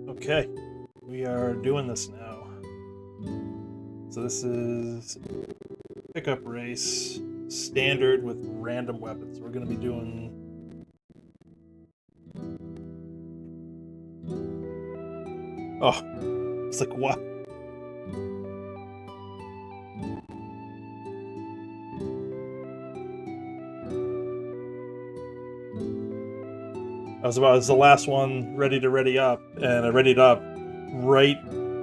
Okay, we are doing this now. So this is pickup race, standard with random weapons. We're going to be doing... Oh, it's like, what? It was the last one ready up, and I readied up right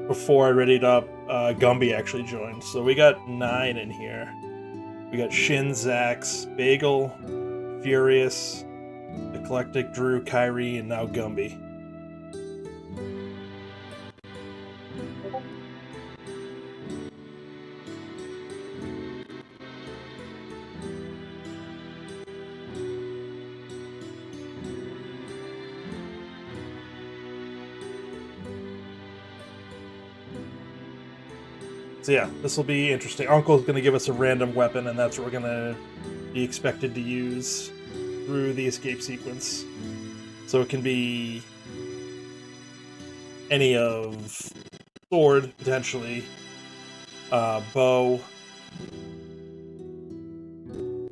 before I readied up. Gumby actually joined, so we got 9 in here. We got Shin, Zax, Bagel, Furious, Eclectic, Drew, Kyrie, and now Gumby. So yeah, this will be interesting. Uncle's going to give us a random weapon, and that's what we're going to be expected to use through the escape sequence. So it can be any of sword, potentially, bow,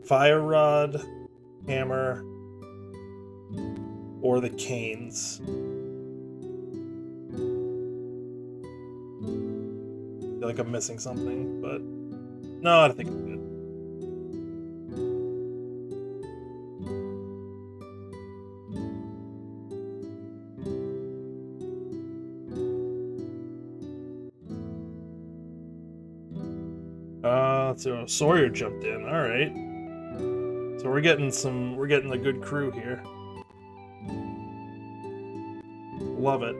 Fire Rod, Hammer, or the Canes. I feel like I'm missing something, but no, I think I'm good. So Sawyer jumped in. All right. So we're getting a good crew here. Love it.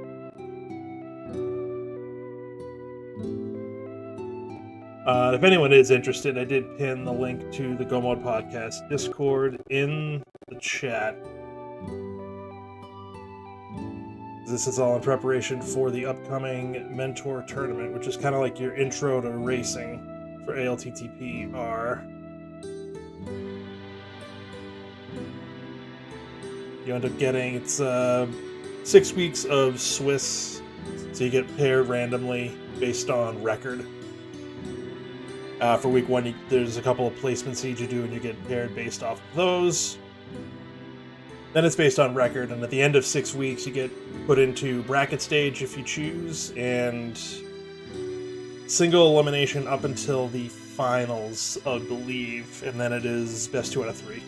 If anyone is interested, I did pin the link to the Go Mode Podcast Discord in the chat. This is all in preparation for the upcoming Mentor Tournament, which is kind of like your intro to racing for ALTTPR. You end up getting, it's 6 weeks of Swiss, so you get paired randomly based on record. For week 1, there's a couple of placement seeds you do, and you get paired based off of those. Then it's based on record, and at the end of 6 weeks, you get put into bracket stage if you choose, and single elimination up until the finals, I believe, and then it is best 2 out of 3.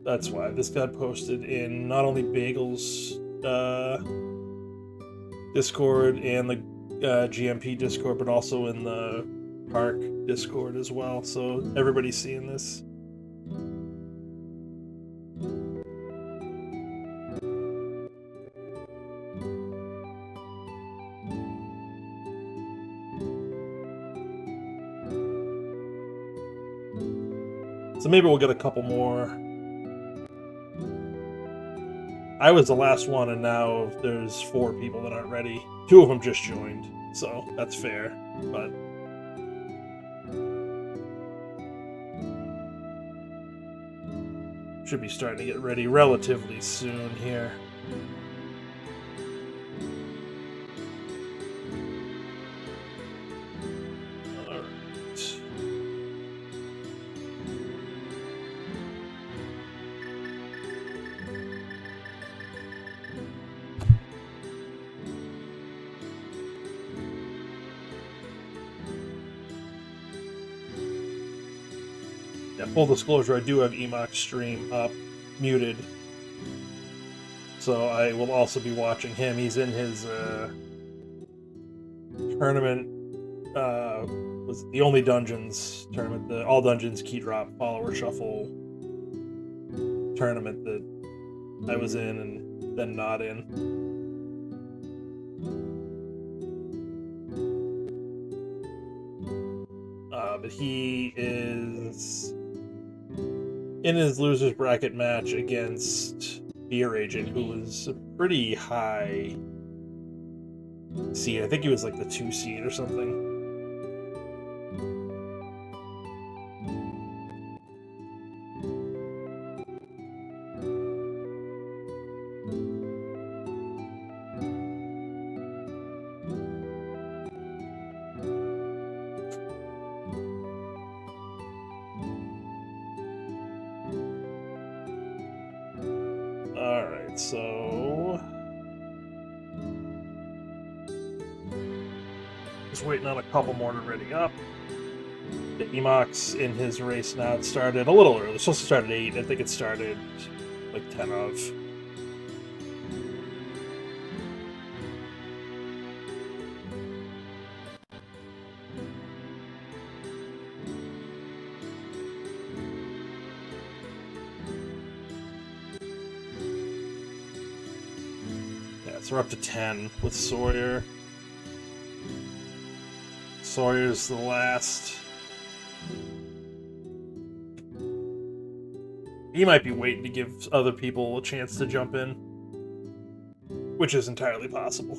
That's why this got posted in not only Bagel's Discord and the GMP Discord, but also in the Park Discord as well. So everybody's seeing this. So maybe we'll get a couple more. I was the last one, and now there's 4 people that aren't ready. 2 of them just joined, so that's fair, but... should be starting to get ready relatively soon here. Full disclosure, I do have Emox stream up, muted. So I will also be watching him. He's in his tournament, was the Only Dungeons tournament, the All Dungeons Key Drop Follower Shuffle tournament that I was in and then not in. But he is in his loser's bracket match against Beer Agent, who was a pretty high seed. I think he was like the 2 seed or something. So just waiting on a couple more to ready up. The Emox in his race now, it started a little early. It's supposed to start at 8. I think it started like 10 of. So we're up to 10 with Sawyer. Sawyer's the last. He might be waiting to give other people a chance to jump in, which is entirely possible.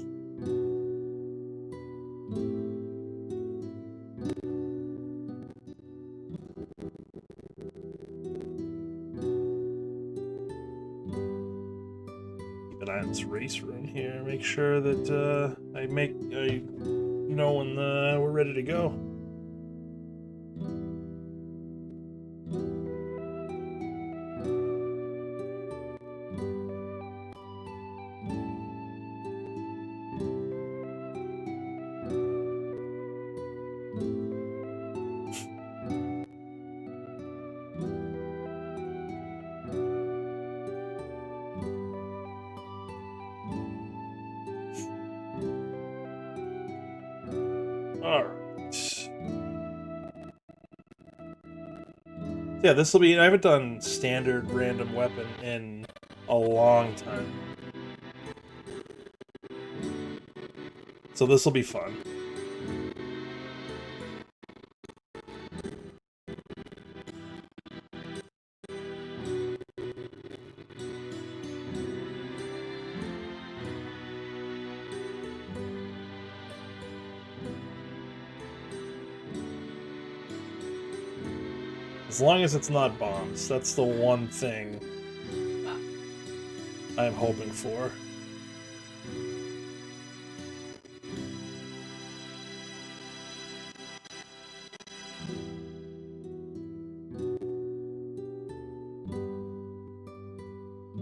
Keep an eye on this race rune here. Make sure that I know when we're ready to go. Alright. Yeah, this will be... I haven't done standard random weapon in a long time. So this will be fun. As long as it's not bombs, that's the one thing I'm hoping for.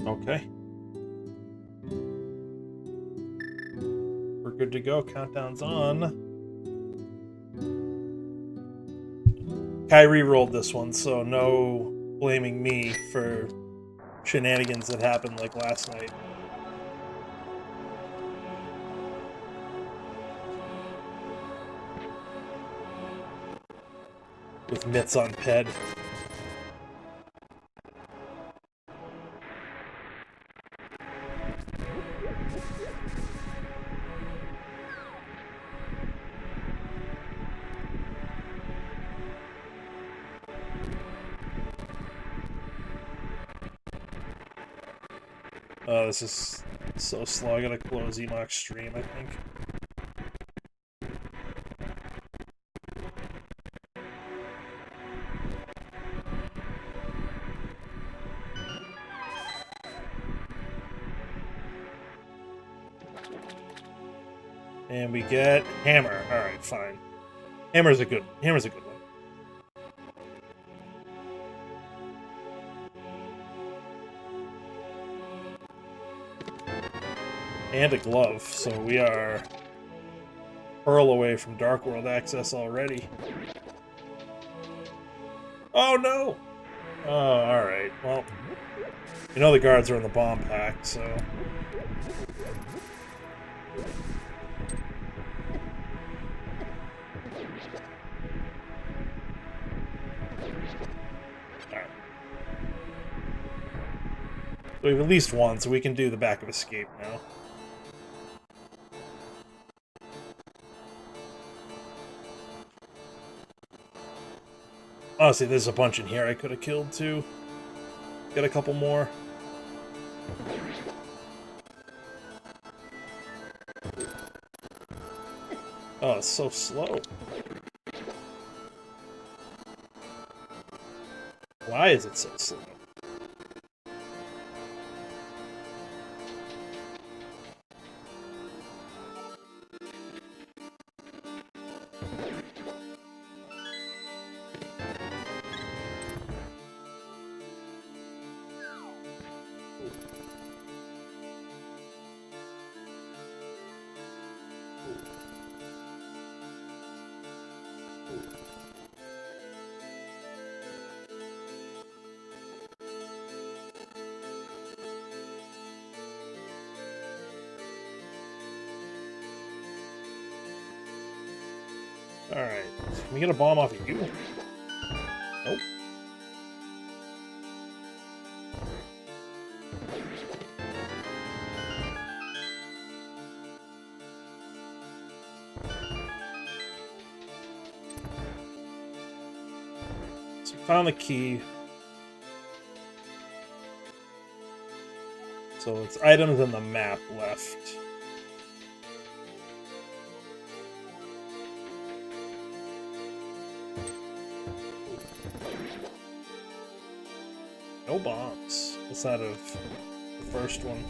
Okay. We're good to go. Countdown's on. Kyrie rolled this one, so no blaming me for shenanigans that happened like last night. With mitts on Ped. Oh, this is so slow. I gotta close Emox's stream, I think. And we get Hammer. Alright, fine. Hammer's a good one. And a glove, so we are Pearl away from Dark World access already. Oh no! Oh, alright. Well, you know the guards are in the bomb pack, so... Alright. So we have at least one, so we can do the back of escape now. Honestly, there's a bunch in here I could have killed too. Get a couple more. Oh, it's so slow. Why is it so slow? Alright. Can we get a bomb off of you? Nope. So we found the key. So it's items in the map left. No bombs. Outside of the first one.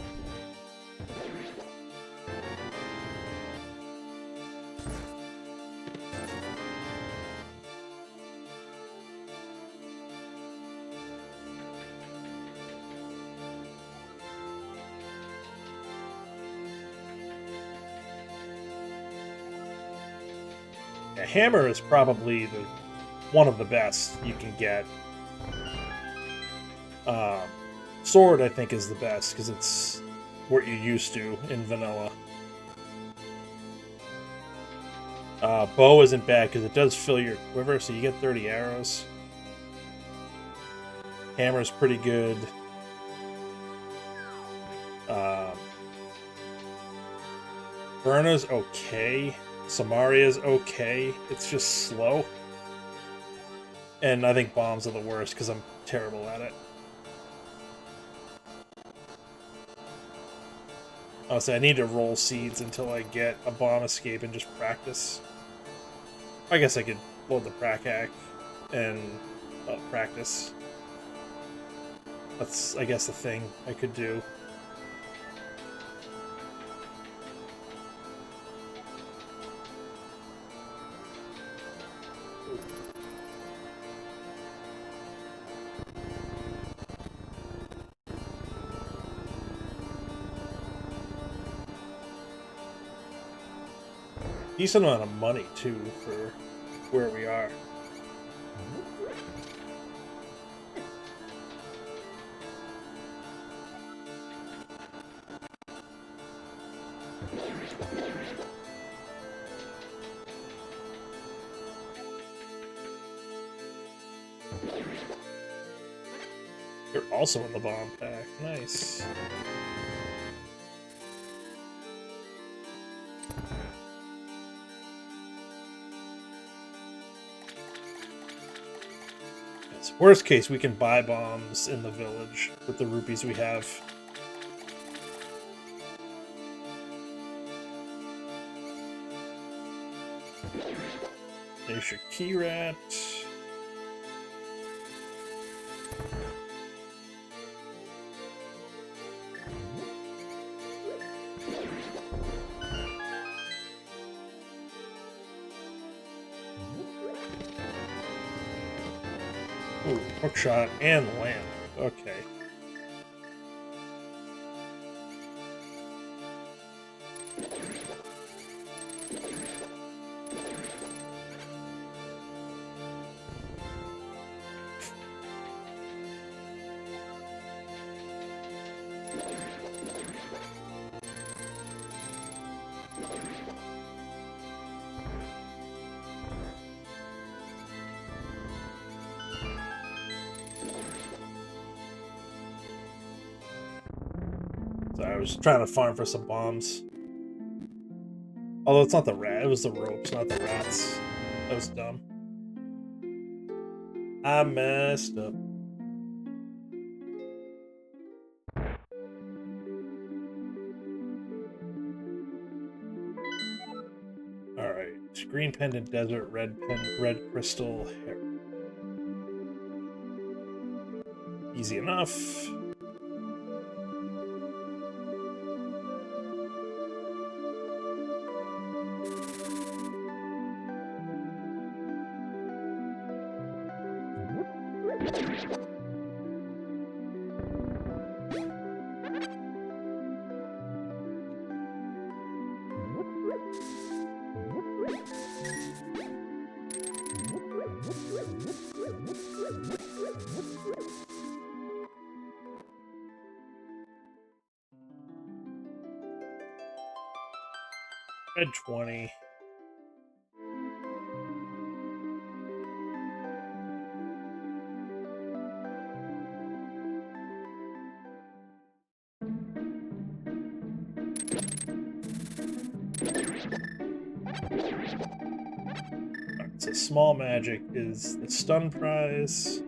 A hammer is probably one of the best you can get. Sword, I think, is the best because it's what you're used to in vanilla. Bow isn't bad because it does fill your quiver, so you get 30 arrows. Hammer's pretty good. Burna's okay. Samaria's okay. It's just slow. And I think bombs are the worst because I'm terrible at it. Honestly, I need to roll seeds until I get a bomb escape and just practice. I guess I could load the prac hack and practice. That's, I guess, the thing I could do. Decent amount of money, too, for where we are. You're also in the bomb pack. Nice. Worst case, we can buy bombs in the village with the rupees we have. There's your key rat. Ooh, hookshot and land. Okay. So I was trying to farm for some bombs. Although it's not the rat, it was the ropes, not the rats. That was dumb. I messed up. Alright. Green pendant desert, red crystal hair. Easy enough. Red 20. Alright, so small magic is the stun prize.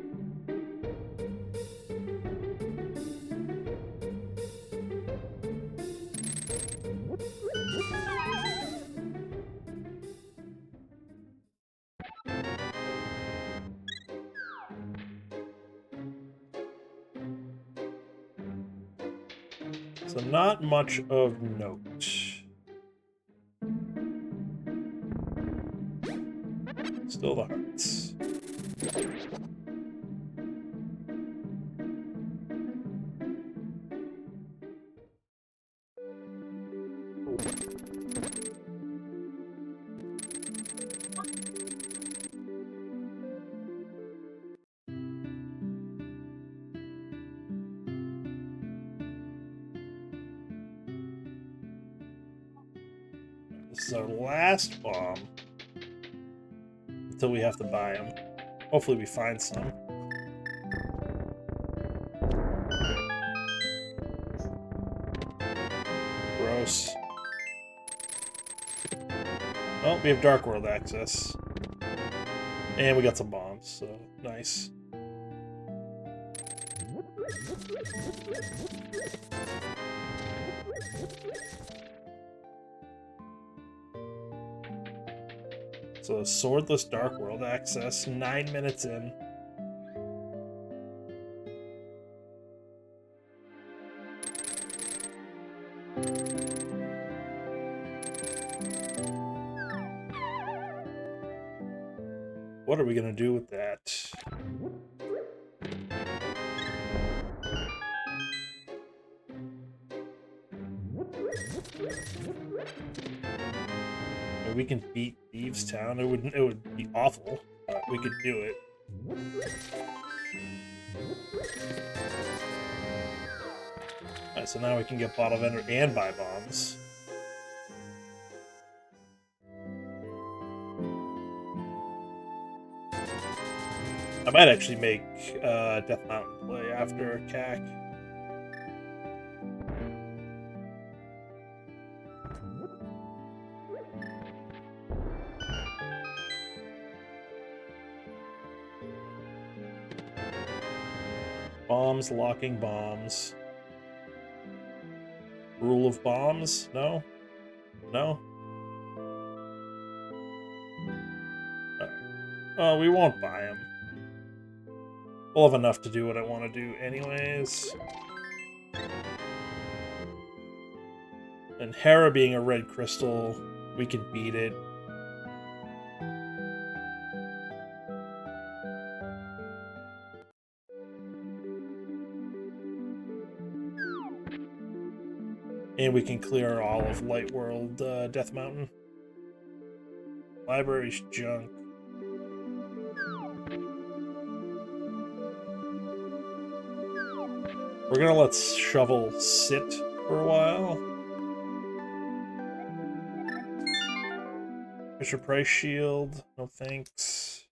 So So not much of note. Still the hearts. This is our last bomb. Until we have to buy them. Hopefully we find some. Gross. Oh, we have Dark World access. And we got some bombs, so nice. So swordless Dark World access, 9 minutes in. What are we gonna do with that? We can beat Thieves Town. It would be awful, but we could do it. Alright, so now we can get Bottle Vendor and buy bombs. I might actually make Death Mountain play after CAC. Bombs, locking bombs. Rule of bombs? No? No? Oh, we won't buy them. We'll have enough to do what I want to do anyways. And Hera being a red crystal, we can beat it. And we can clear all of Light World Death Mountain. Library's junk. We're gonna let Shovel sit for a while. Fisher Price Shield, no thanks.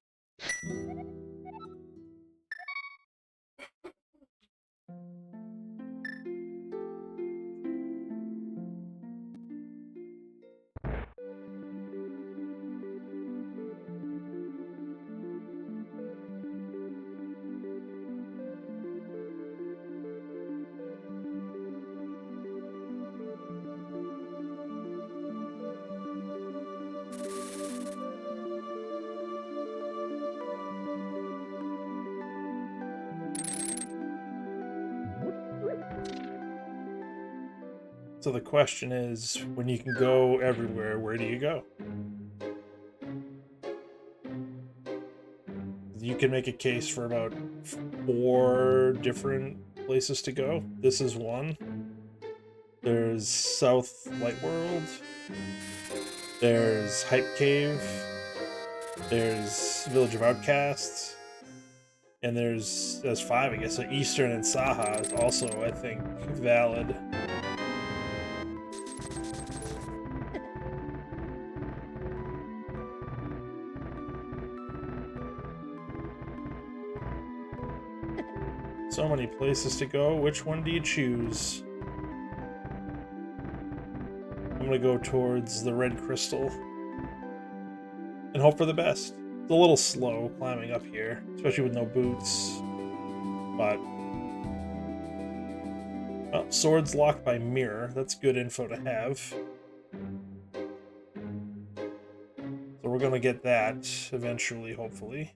So the question is, when you can go everywhere, where do you go? You can make a case for about 4 different places to go. This is one. There's South Light World. There's Hype Cave. There's Village of Outcasts. And there's 5, I guess. So Eastern and Saha is also, I think, valid. So many places to go. Which one do you choose? I'm gonna go towards the red crystal and hope for the best. It's a little slow climbing up here, especially with no boots. But oh, sword's locked by mirror. That's good info to have. So we're gonna get that eventually, hopefully.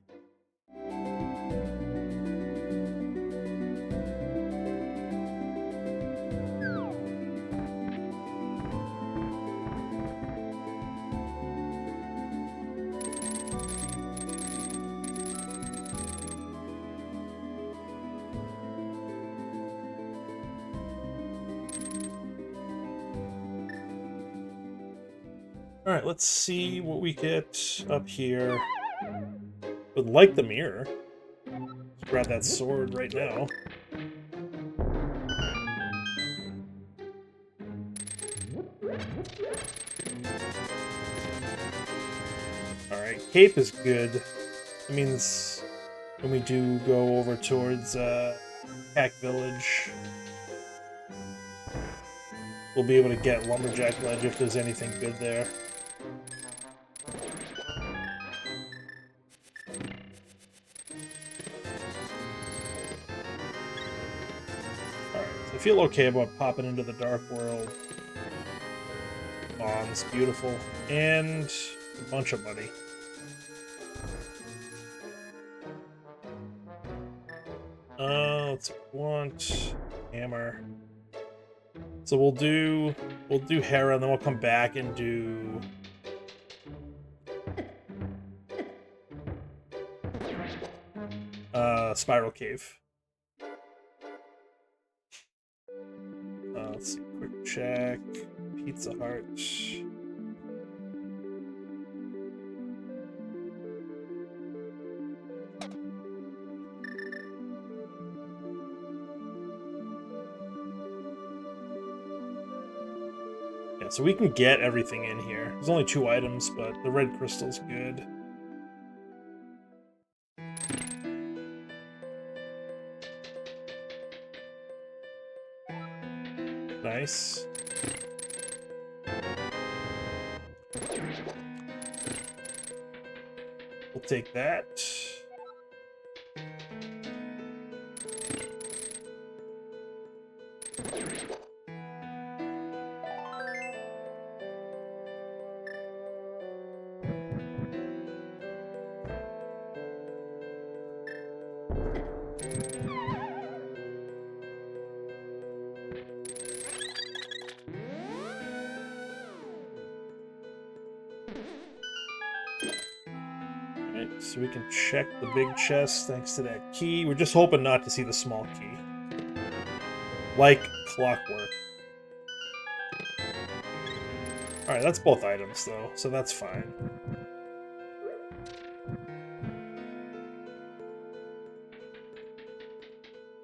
Alright, let's see what we get up here. Would like the mirror. Let's grab that sword right now. Alright, cape is good. It means when we do go over towards Hack Village, we'll be able to get Lumberjack Ledge if there's anything good there. Alright, so I feel okay about popping into the Dark World. Oh, it's beautiful. And a bunch of money. Let's want hammer. So we'll do Hera, and then we'll come back and do Spiral Cave. Let's see, quick check. Pizza Hut. Yeah, so we can get everything in here. There's only 2 items, but the red crystal's good. Nice. We'll take that. So we can check the big chest thanks to that key. We're just hoping not to see the small key. Like clockwork. Alright, that's both items though, so that's fine.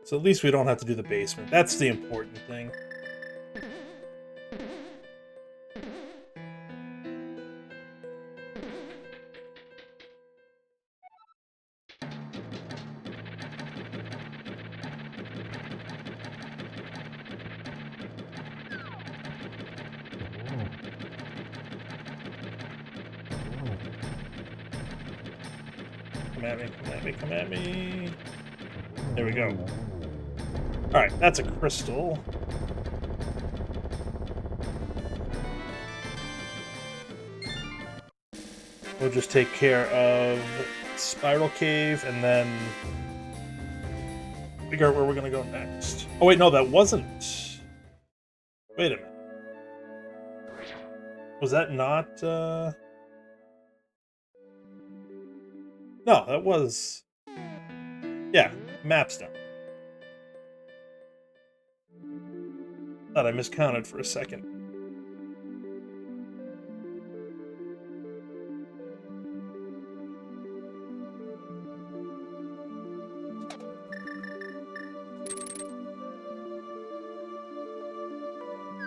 So at least we don't have to do the basement. That's the important thing. Come at me, come at me, come at me. There we go. Alright, that's a crystal. We'll just take care of Spiral Cave and then figure out where we're gonna go next. Oh wait, no, that wasn't... Wait a minute. Was that not, No, that was... Yeah, Mapstone. Thought I miscounted for a second.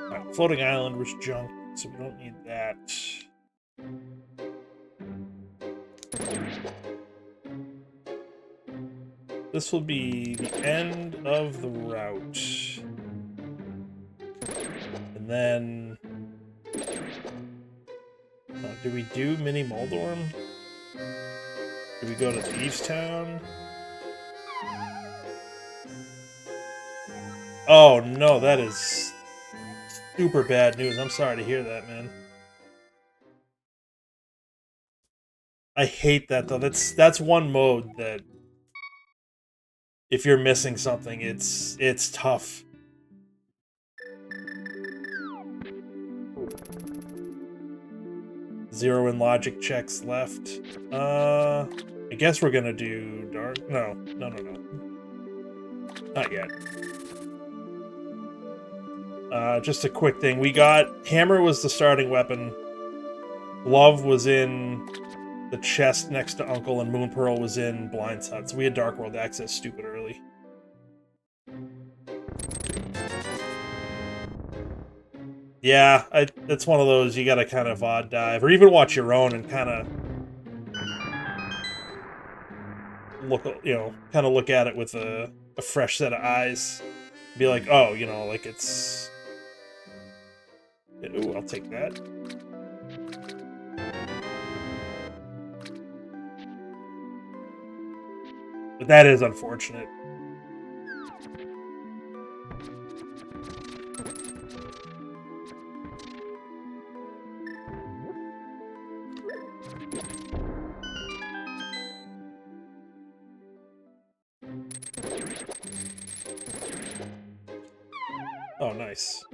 Alright, Floating Island was junk, so we don't need that. This will be the end of the route. And then... do we do Mini Moldorm? Do we go to Thieves Town? Oh no, that is super bad news. I'm sorry to hear that, man. I hate that though. That's one mode that if you're missing something, it's tough. Zero in logic checks left. I guess we're gonna do dark. No. Not yet. Just a quick thing. We got hammer was the starting weapon. Love was in the chest next to Uncle, and Moon Pearl was in Blind's hut. So we had Dark World access stupid early. Yeah, it's one of those you gotta kind of odd dive, or even watch your own and kind of look, kind of look at it with a fresh set of eyes. Be like, oh, like it's. Ooh, I'll take that. But that is unfortunate. Oh, nice.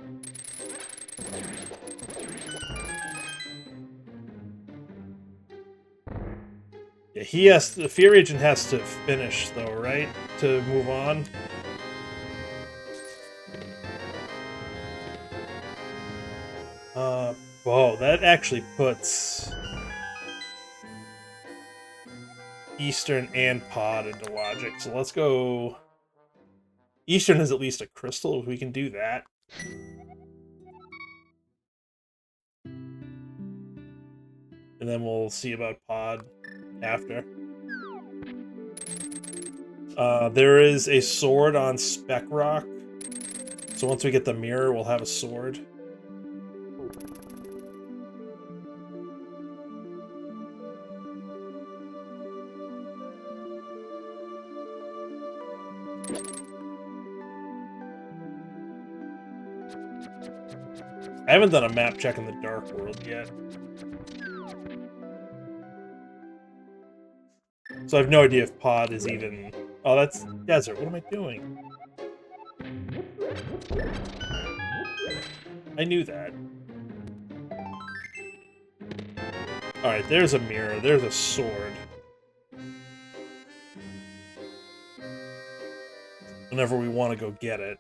Yeah, the Fear Agent has to finish, though, right? To move on. Whoa, that actually puts Eastern and Pod into logic. So let's go. Eastern is at least a crystal, if we can do that. And then we'll see about Pod after. There is a sword on Spec Rock. So once we get the mirror, we'll have a sword. I haven't done a map check in the Dark World yet. So I have no idea if Pod is even... Oh, that's desert. What am I doing? I knew that. Alright, there's a mirror. There's a sword. Whenever we want to go get it.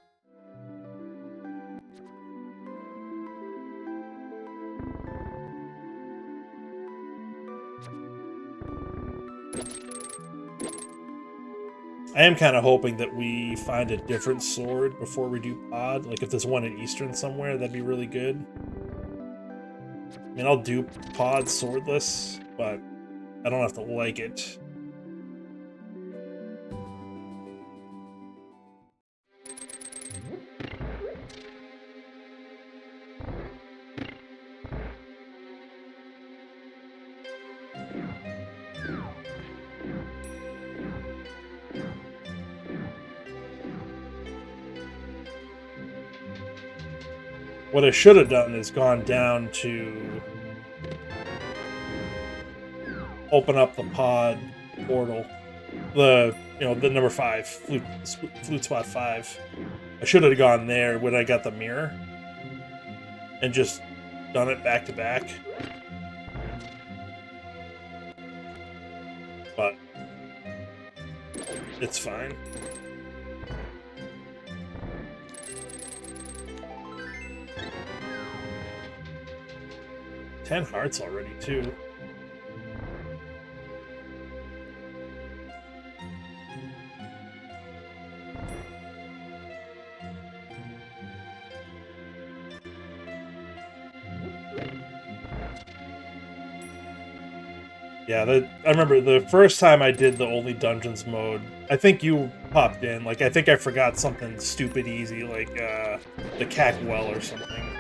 I am kind of hoping that we find a different sword before we do Pod. Like, if there's one in Eastern somewhere, that'd be really good. I mean, I'll do Pod swordless, but I don't have to like it. What I should have done is gone down to open up the Pod portal. The number 5, flute spot 5. I should have gone there when I got the mirror. And just done it back to back. But it's fine. 10 hearts already, too. Yeah, I remember the first time I did the only dungeons mode, I think you popped in. Like, I think I forgot something stupid easy, like the Cack Well or something.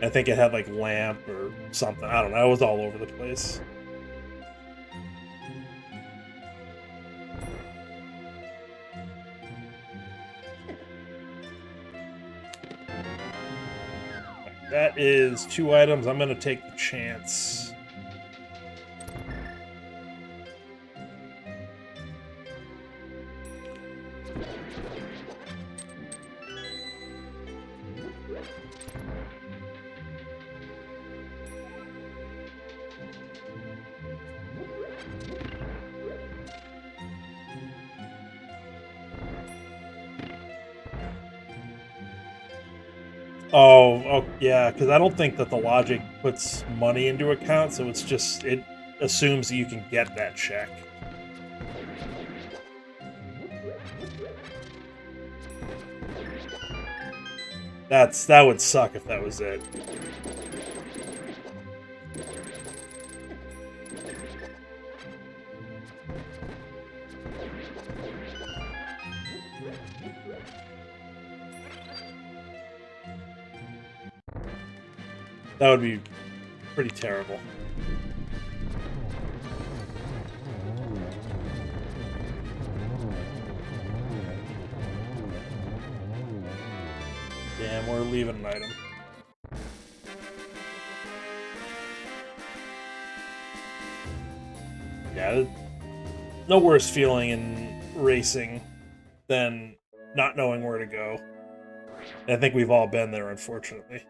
I think it had, like, lamp or something. I don't know. It was all over the place. That is 2 items. I'm going to take the chance. Oh, yeah, because I don't think that the logic puts money into account, so it's just, it assumes that you can get that check. That would suck if that was it. That would be pretty terrible. Damn, we're leaving an item. Yeah, no worse feeling in racing than not knowing where to go. And I think we've all been there, unfortunately.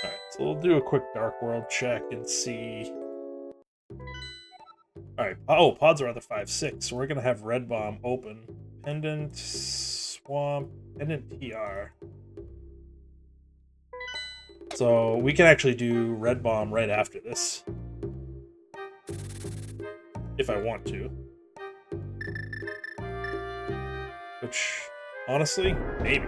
Alright, so we'll do a quick Dark World check and see. Alright, oh, pods are on the 5-6, so we're gonna have Red Bomb open. Pendant, Swamp, Pendant TR. So we can actually do Red Bomb right after this. If I want to. Which, honestly, maybe.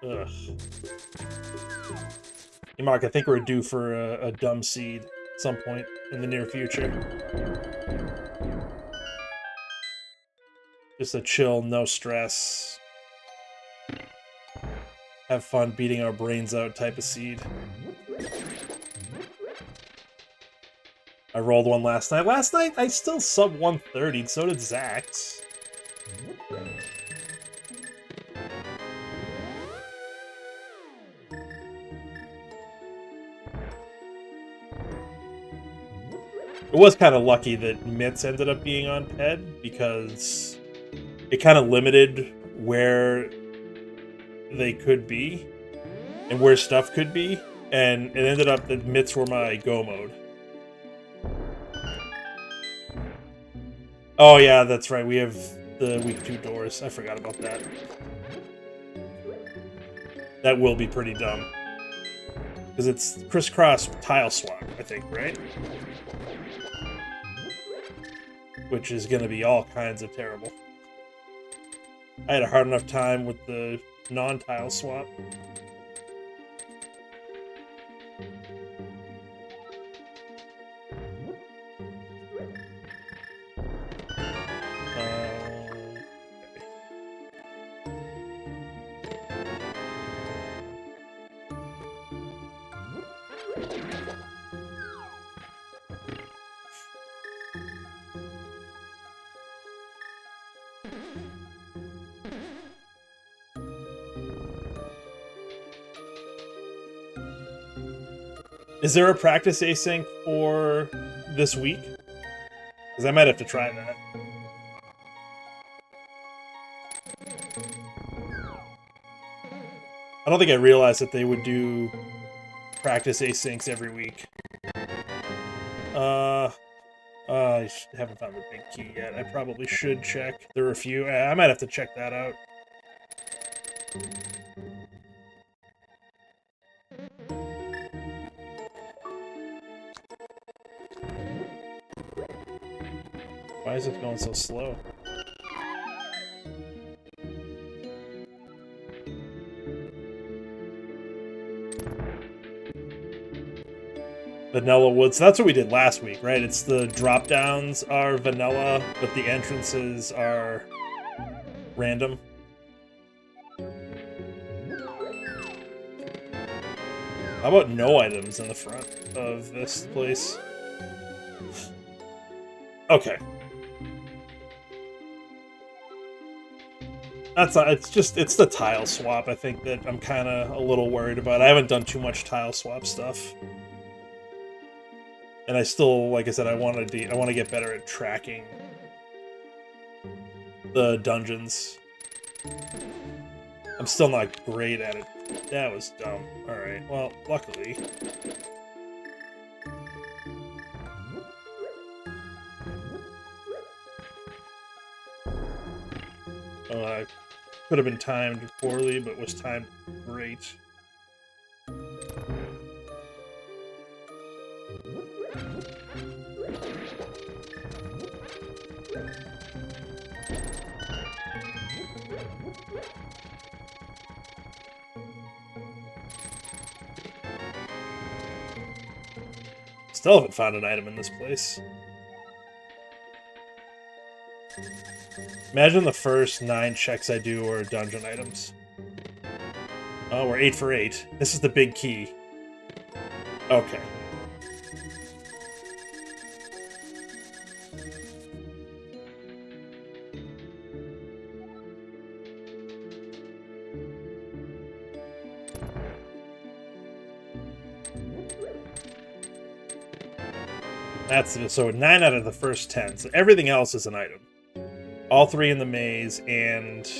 Ugh. Hey, Mark, I think we're due for a dumb seed at some point in the near future. Just a chill, no stress, have fun beating our brains out type of seed. I rolled one last night. Last night, I still sub 130, so did Zax. It was kind of lucky that Mitts ended up being on Ped, because it kind of limited where they could be and where stuff could be, and it ended up that Mitts were my go mode. Oh yeah, that's right, we have the week 2 doors. I forgot about that. That will be pretty dumb. Because it's crisscross tile swap, I think, right? Which is going to be all kinds of terrible. I had a hard enough time with the non-tile swap. Is there a practice async for this week? Because I might have to try that. I don't think I realized that they would do practice asyncs every week. I haven't found the big key yet. I probably should check. There are a few. I might have to check that out. Why is it going so slow? Vanilla Woods. That's what we did last week, right? It's the drop downs are vanilla, but the entrances are random. How about no items in the front of this place? Okay. It's the tile swap, I think, that I'm kind of a little worried about. I haven't done too much tile swap stuff. And I still, like I said, I want to get better at tracking the dungeons. I'm still not great at it. That was dumb. Alright, well, luckily. Could have been timed poorly, but was timed great. Still haven't found an item in this place. Imagine the first 9 checks I do are dungeon items. Oh, we're 8 for 8. This is the big key. Okay. That's it. So 9 out of the first 10. So everything else is an item. All 3 in the maze, and...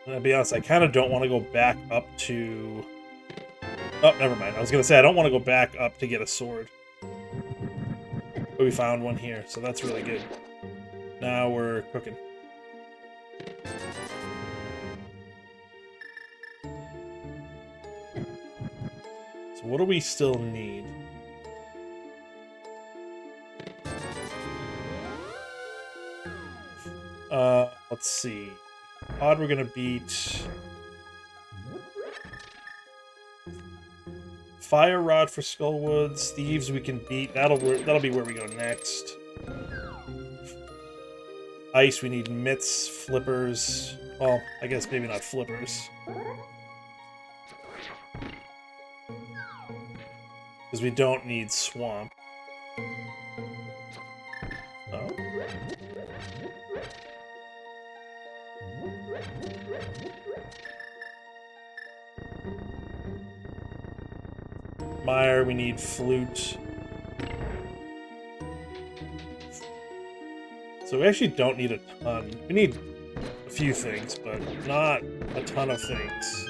I'll be honest, I kind of don't want to go back up to... Oh, never mind. I was going to say, I don't want to go back up to get a sword. But we found one here, so that's really good. Now we're cooking. So what do we still need? Let's see. Odd, we're gonna beat Fire Rod for Skullwoods. Thieves we can beat. That'll be where we go next. Ice we need mitts, flippers. Well, I guess maybe not flippers. Because we don't need swamp. Oh. Mire, we need flute. So we actually don't need a ton. We need a few things, but not a ton of things.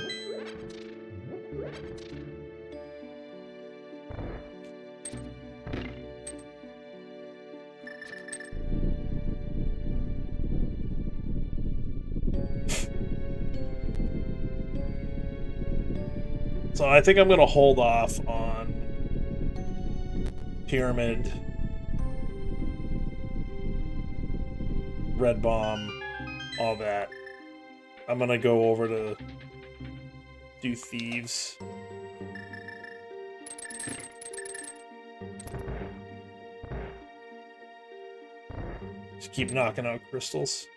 So I think I'm going to hold off on Pyramid, Red Bomb, all that. I'm going to go over to do Thieves. Just keep knocking out crystals.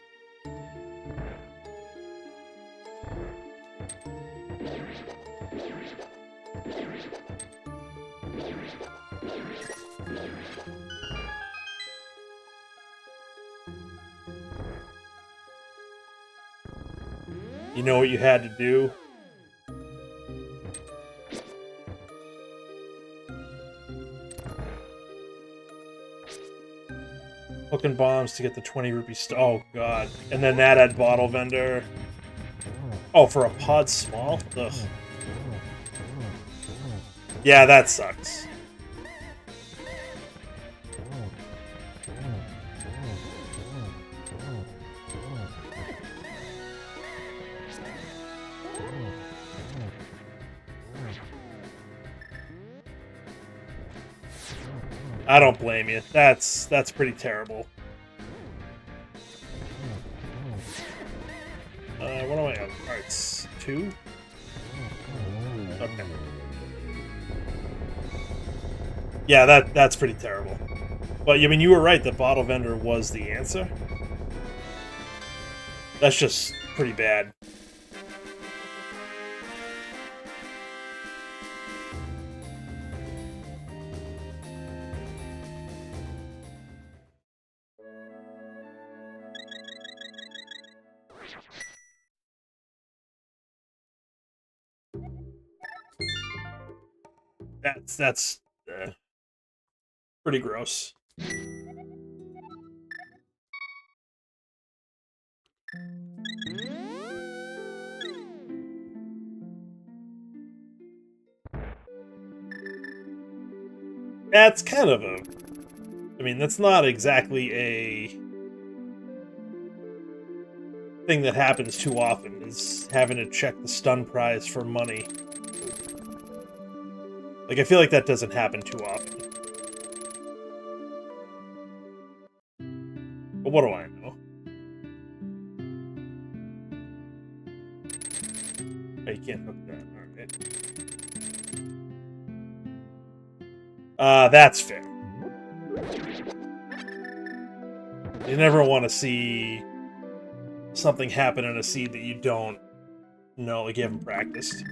You know what you had to do? Hooking bombs to get the 20 rupee oh god. And then that had bottle vendor. Oh, for a pod small? Ugh. Yeah, that sucks. I don't blame you. That's pretty terrible. What am I on? Hearts 2? Okay. Yeah, that's pretty terrible. But I mean, you were right. The bottle vendor was the answer. That's just pretty bad. That's pretty gross. That's kind of a... I mean, that's not exactly a thing that happens too often, is having to check the stun prize for money. Like, I feel like that doesn't happen too often. But what do I know? Oh, you can't hook that. Alright. That's fair. You never want to see something happen in a seed that you don't know, like you haven't practiced.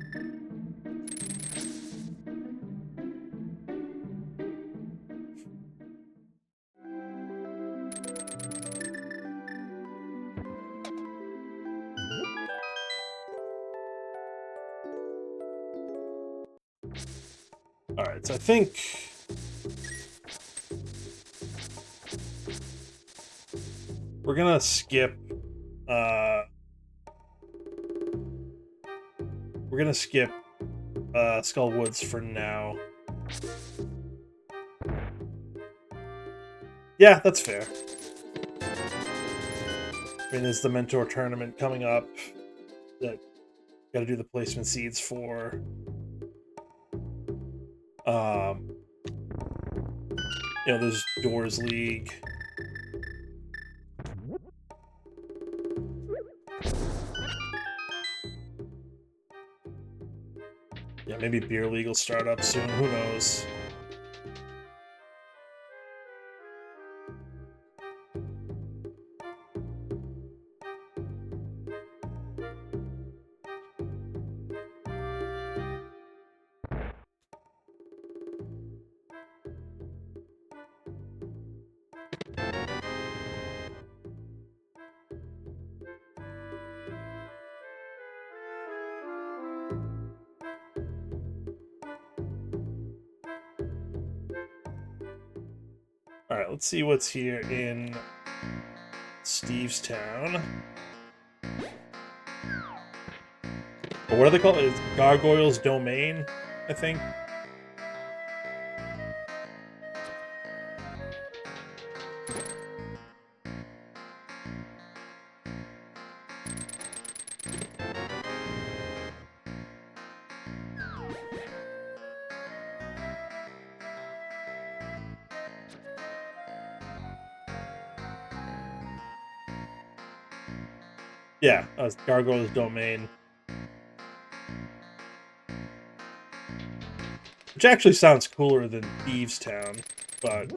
Alright, so I think... we're gonna skip... we're gonna skip Skull Woods for now. Yeah, that's fair. I mean, there's the Mentor Tournament coming up that gotta do the placement seeds for. You know, there's Doors League. Yeah, maybe Beer League will start up soon, who knows? Alright, let's see what's here in Stevestown. Or what are they called? It's Gargoyle's Domain, I think. Yeah, Gargoyle's Domain. Which actually sounds cooler than Thieves Town, but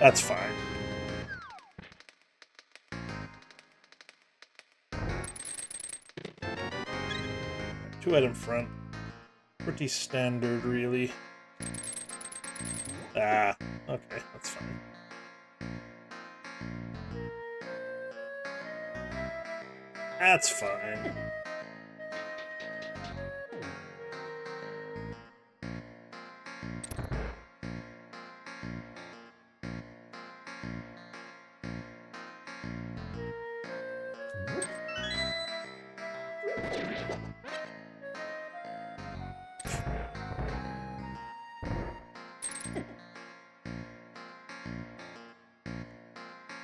that's fine. Two item front. Pretty standard, really. Ah, okay, that's fine. That's fine.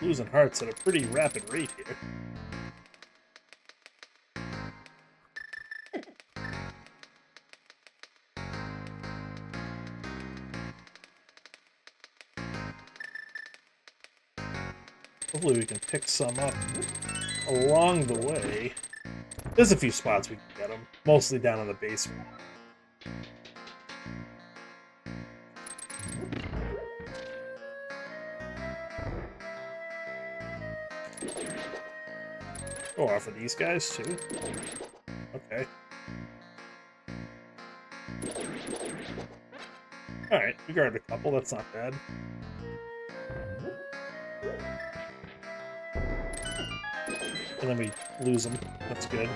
Losing hearts at a pretty rapid rate here. Hopefully we can pick some up along the way. There's a few spots we can get them, mostly down in the basement. Oh, offer these guys too? Okay. Alright, we grabbed a couple, that's not bad. And then we lose them, that's good.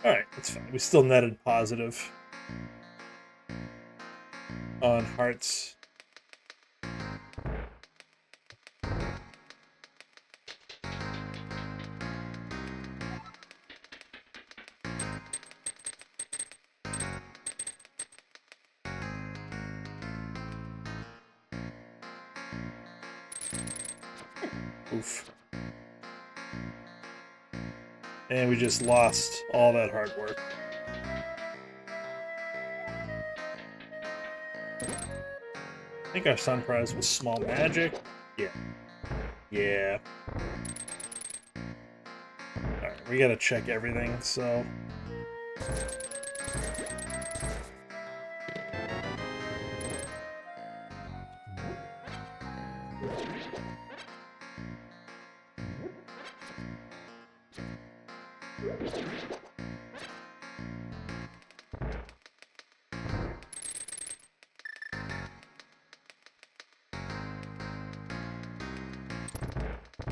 Alright, that's fine. We still netted positive on hearts. Oof. And we just lost all that hard work. I think our sun prize was small magic. Yeah. Yeah. Alright, we gotta check everything, so...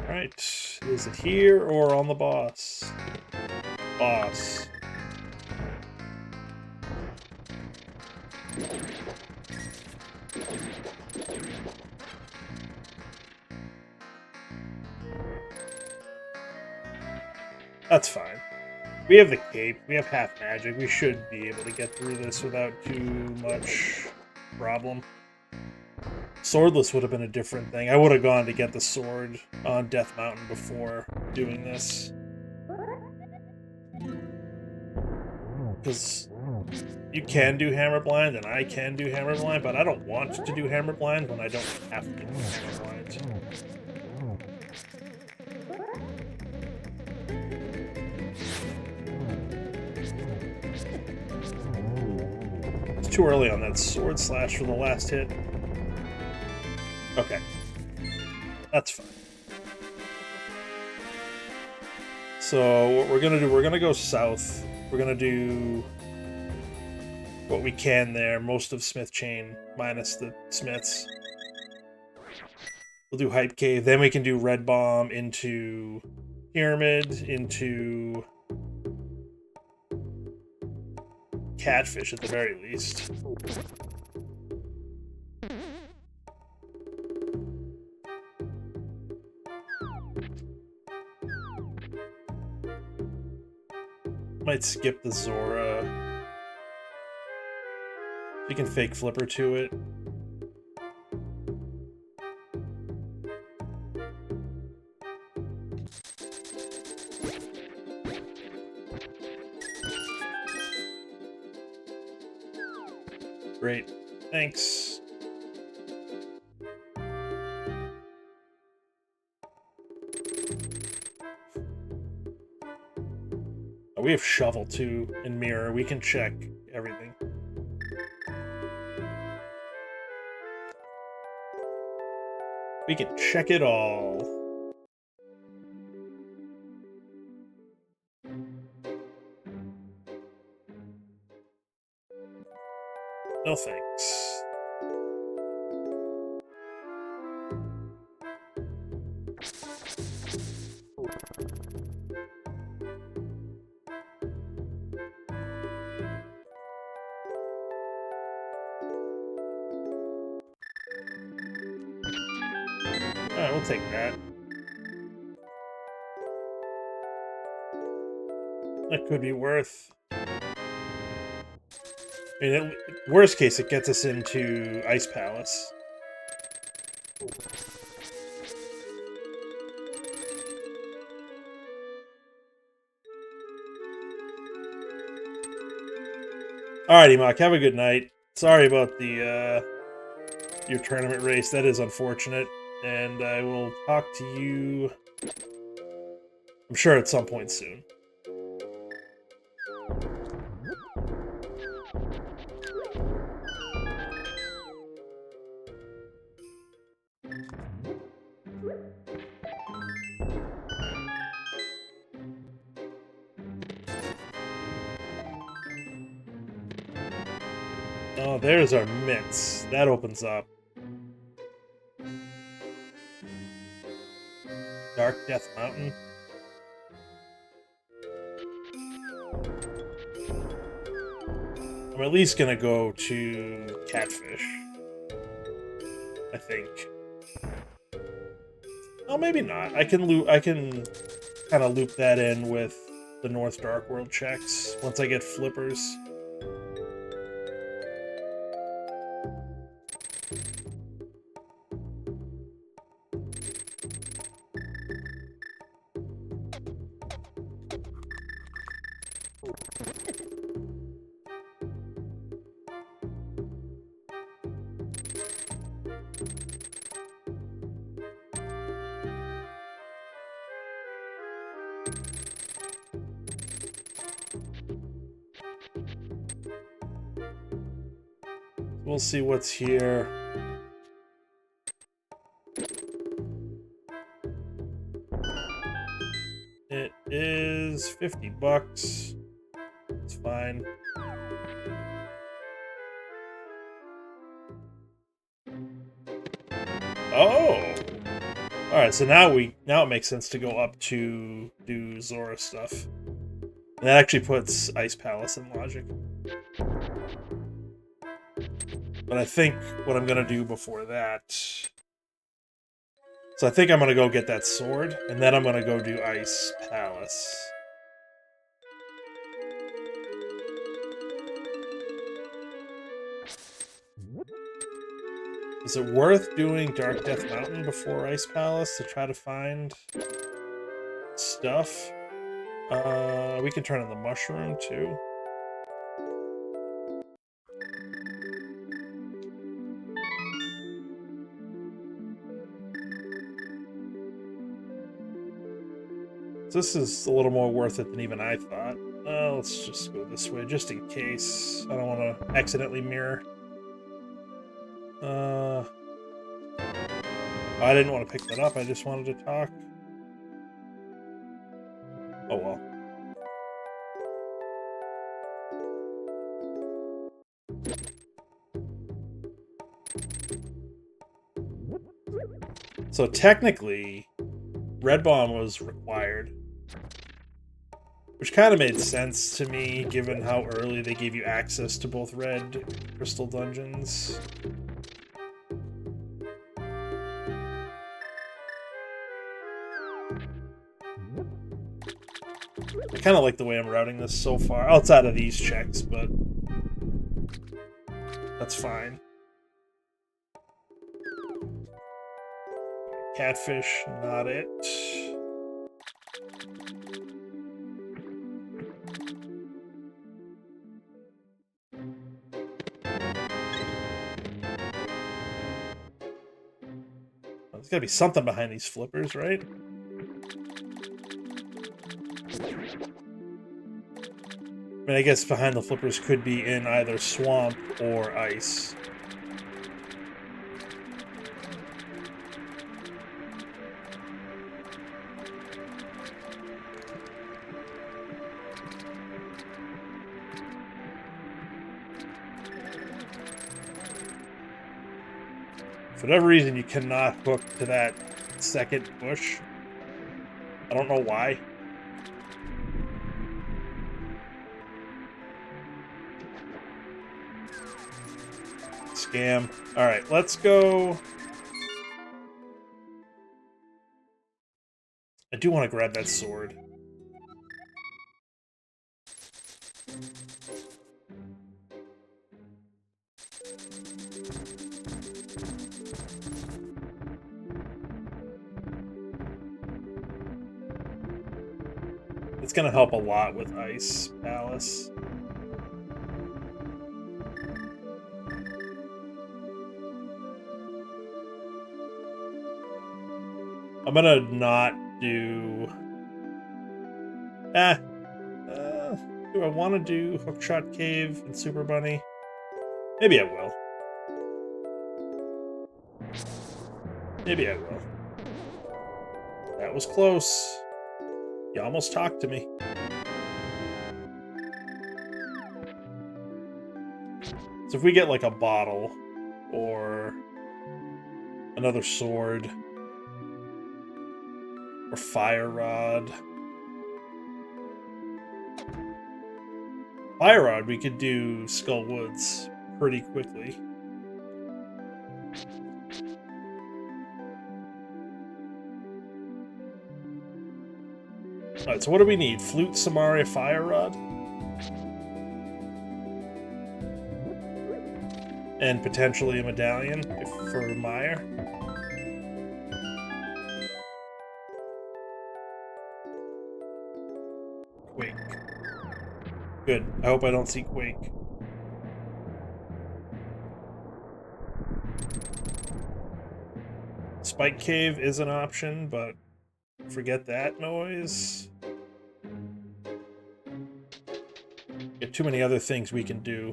Alright, is it here or on the boss? Boss. That's fine. We have the cape, we have half magic, we should be able to get through this without too much problem. Swordless would have been a different thing. I would have gone to get the sword on Death Mountain before doing this. Because you can do Hammer Blind, and I can do Hammer Blind, but I don't want to do Hammer Blind when I don't have to do Hammer Blind. It's too early on that sword slash for the last hit. Okay. That's fine. So what we're gonna do, we're gonna go south. We're gonna do what we can there, most of Smith Chain, minus the Smiths. We'll do Hype Cave, then we can do Red Bomb into Pyramid, into Catfish at the very least. Might skip the Zora. We can fake Flipper to it. Great. Thanks. Oh, we have Shovel too and Mirror. We can check everything. We can check it all. No thanks. Alright, we'll take that. That could be worth. I mean, worst case, it gets us into Ice Palace. Alrighty, Mock, have a good night. Sorry about the your tournament race. That is unfortunate. And I will talk to you, I'm sure, at some point soon. Oh, there's our mitts. That opens up. Dark Death Mountain. I'm at least gonna go to Catfish, I think. Oh, maybe not. I can kind of loop that in with the North Dark World checks once I get flippers. We'll see what's here. It is $50. It's fine. Oh! Alright, so now it makes sense to go up to do Zora stuff. And that actually puts Ice Palace in logic. But I think what I'm gonna do before that... So I think I'm gonna go get that sword, and then I'm gonna go do Ice Palace. Is it worth doing Dark Death Mountain before Ice Palace to try to find stuff? We can turn on the mushroom too. This is a little more worth it than even I thought. Let's just go this way, just in case. I don't want to accidentally mirror. I didn't want to pick that up, I just wanted to talk. Oh well. So technically, Red Bomb was required. Which kind of made sense to me, given how early they gave you access to both Red Crystal Dungeons. I kind of like the way I'm routing this so far, outside of these checks, but that's fine. Catfish, not it. There's gotta be something behind these flippers, right? I mean, I guess behind the flippers could be in either swamp or ice. For whatever reason, you cannot hook to that second bush. I don't know why. Scam. Alright, let's go. I do want to grab that sword. It's gonna help a lot with Ice Palace. I'm gonna not do... do I want to do Hookshot Cave and Super Bunny? Maybe I will. Maybe I will. That was close. You almost talked to me. So if we get like a bottle or another sword or fire rod. Fire rod, we could do Skull Woods pretty quickly. Alright, so what do we need? Flute, Samaria, fire rod? And potentially a medallion for Meyer. Quake. Good. I hope I don't see Quake. Spike Cave is an option, but forget that noise. Get too many other things we can do.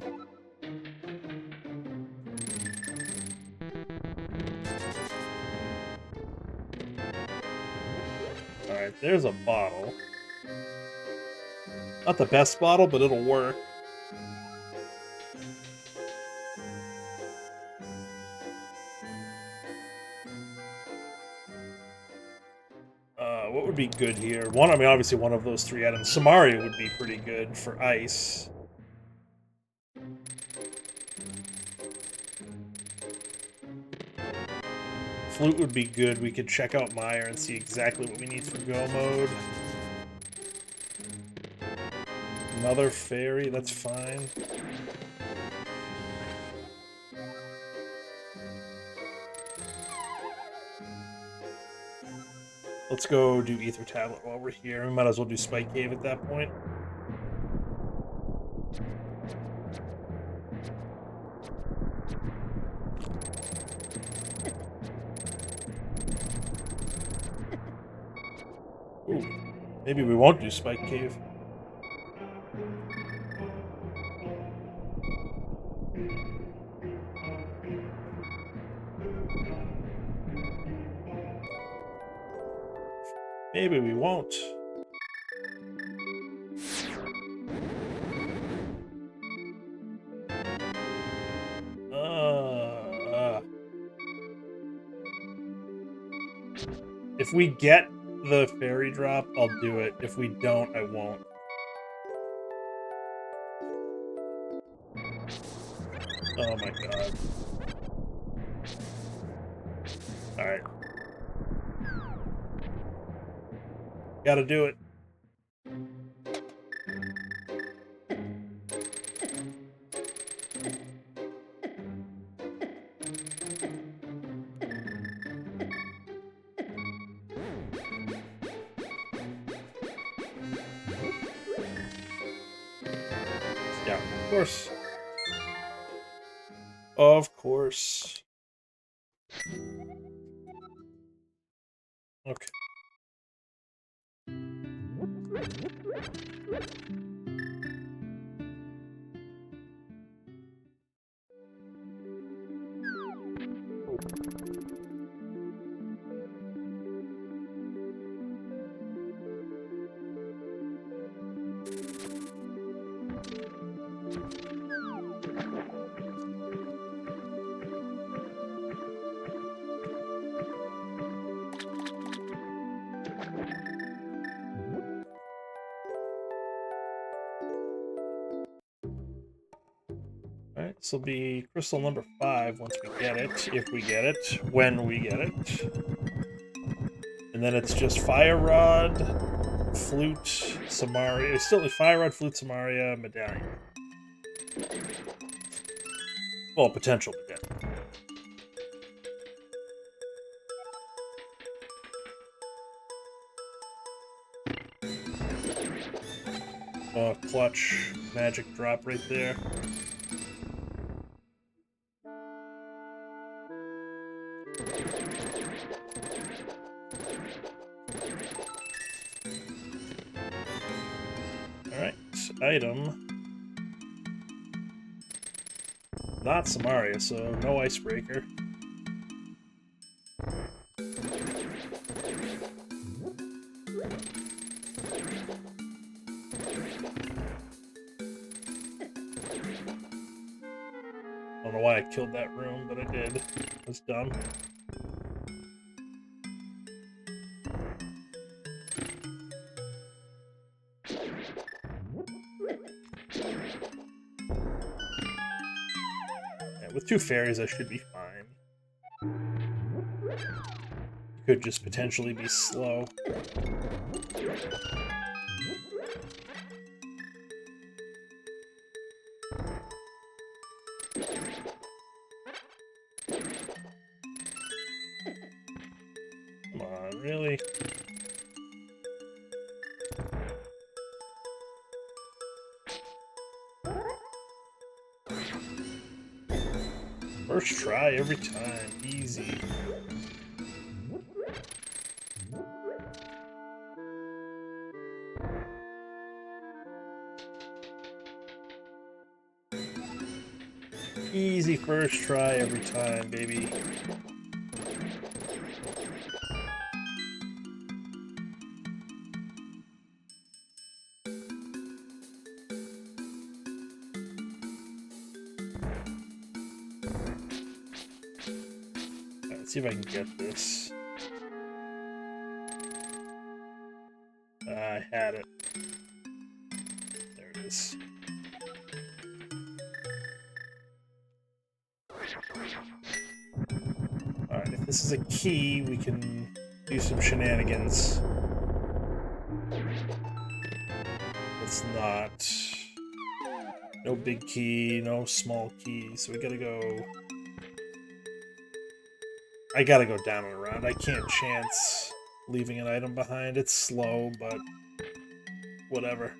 Alright, there's a bottle. Not the best bottle, but it'll work. What would be good here? I mean, obviously one of those three items. Samaria would be pretty good for ice. Flute would be good. We could check out Meyer and see exactly what we need for go mode. Another fairy, that's fine. Let's go do Ether Tablet while we're here. We might as well do Spike Cave at that point. Ooh, maybe we won't do Spike Cave. Maybe we won't. If we get the fairy drop, I'll do it. If we don't, I won't. Oh my god. Alright. Gotta do it. Yeah, of course. Of course. Okay. Alright, this will be crystal number 5 once we get it, if we get it, when we get it. And then it's just Fire Rod, Flute, Samaria. It's still Fire Rod, Flute, Samaria, Medallion. Well, potential Medallion. Clutch, magic drop right there. item. Not Samaria, so no icebreaker. I don't know why I killed that room, but I did. It was dumb. Yeah, with 2 fairies, I should be fine. Could just potentially be slow. Come on, really? First try every time. Easy. Easy first try every time, baby. Alright, let's see if I can get this. I had it. There it is. Alright, if this is a key, we can do some shenanigans. It's not. No big key, no small key, so we gotta go... I gotta go down and around. I can't chance leaving an item behind. It's slow, but whatever.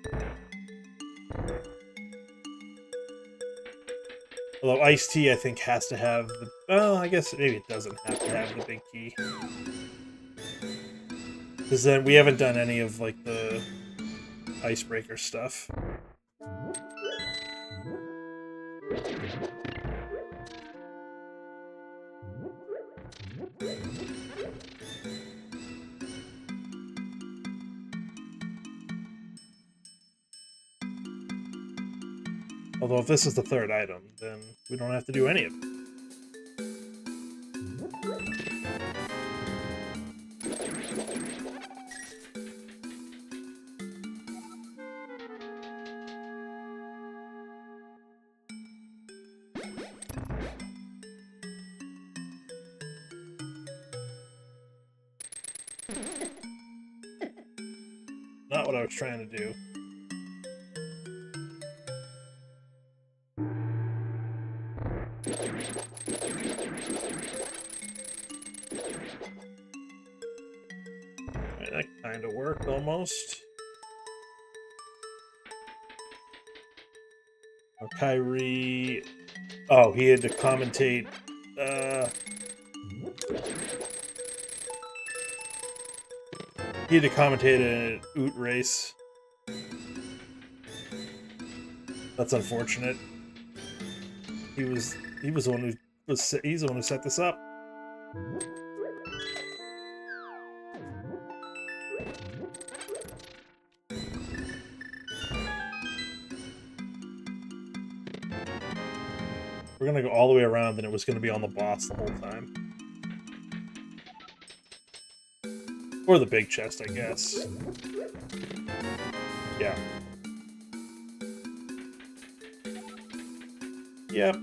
Although iced tea, I think, has to have the... Well, I guess maybe it doesn't have to have the big key. Because then we haven't done any of, like, the icebreaker stuff. Although if this is the 3rd item, then we don't have to do any of it. Not what I was trying to do. Alright, that kind of worked, almost. Oh, Kyrie... Oh, he had to commentate... He had to commentate an Oot race. That's unfortunate. He's the one who set this up. We're gonna go all the way around, and it was gonna be on the boss the whole time. Or the big chest, I guess. Yeah. Yep.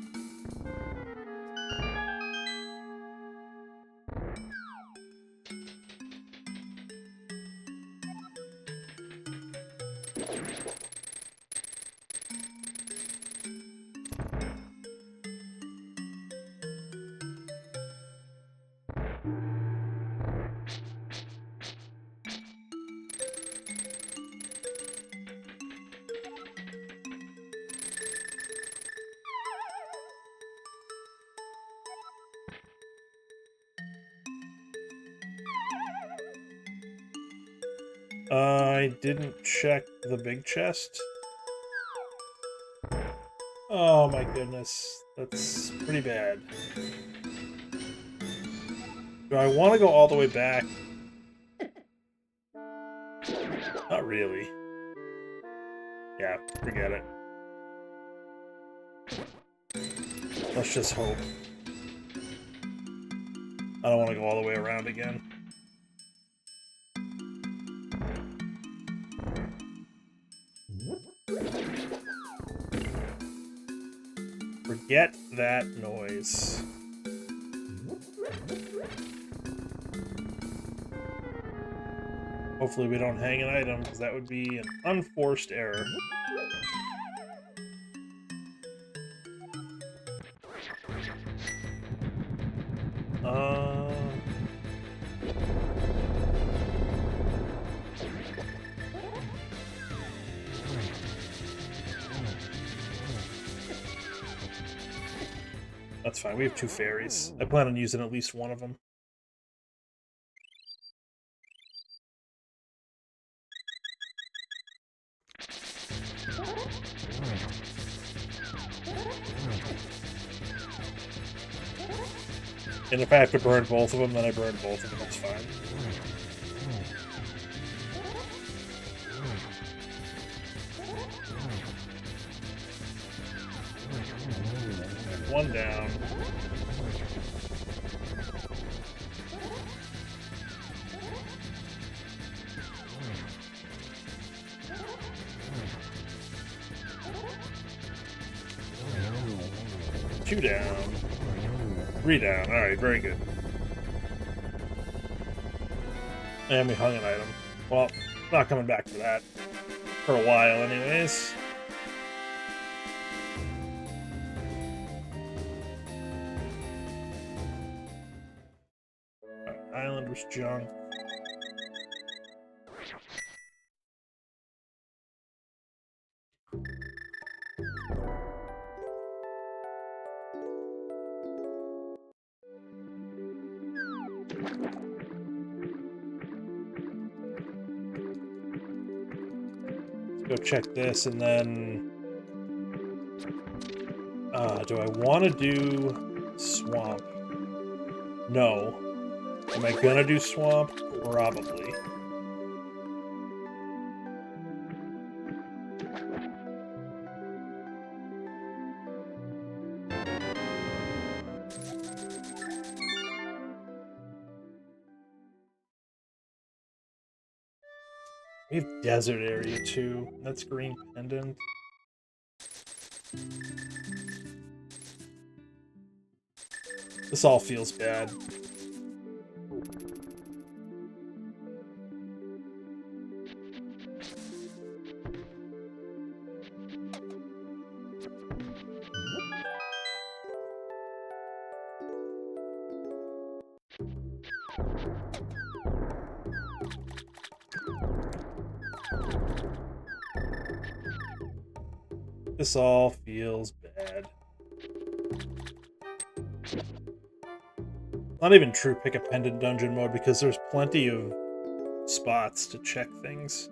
I didn't check the big chest. Oh my goodness. That's pretty bad. Do I want to go all the way back? Not really. Yeah, forget it. Let's just hope. I don't want to go all the way around again. Forget that noise. Hopefully we don't hang an item, because that would be an unforced error. That's fine. We have 2 fairies. I plan on using at least one of them. And if I have to burn both of them, then I burn both of them. That's fine. One down. Two down. 3 down. Alright, very good. And we hung an item. Well, not coming back to that. For a while, anyways. Island was junk. Go check this, and then do I want to do swamp? No. Am I gonna do swamp? Probably. We have desert area too. That's green pendant. This all feels bad. This all feels bad. Not even true pick a pendant dungeon mode because there's plenty of spots to check things.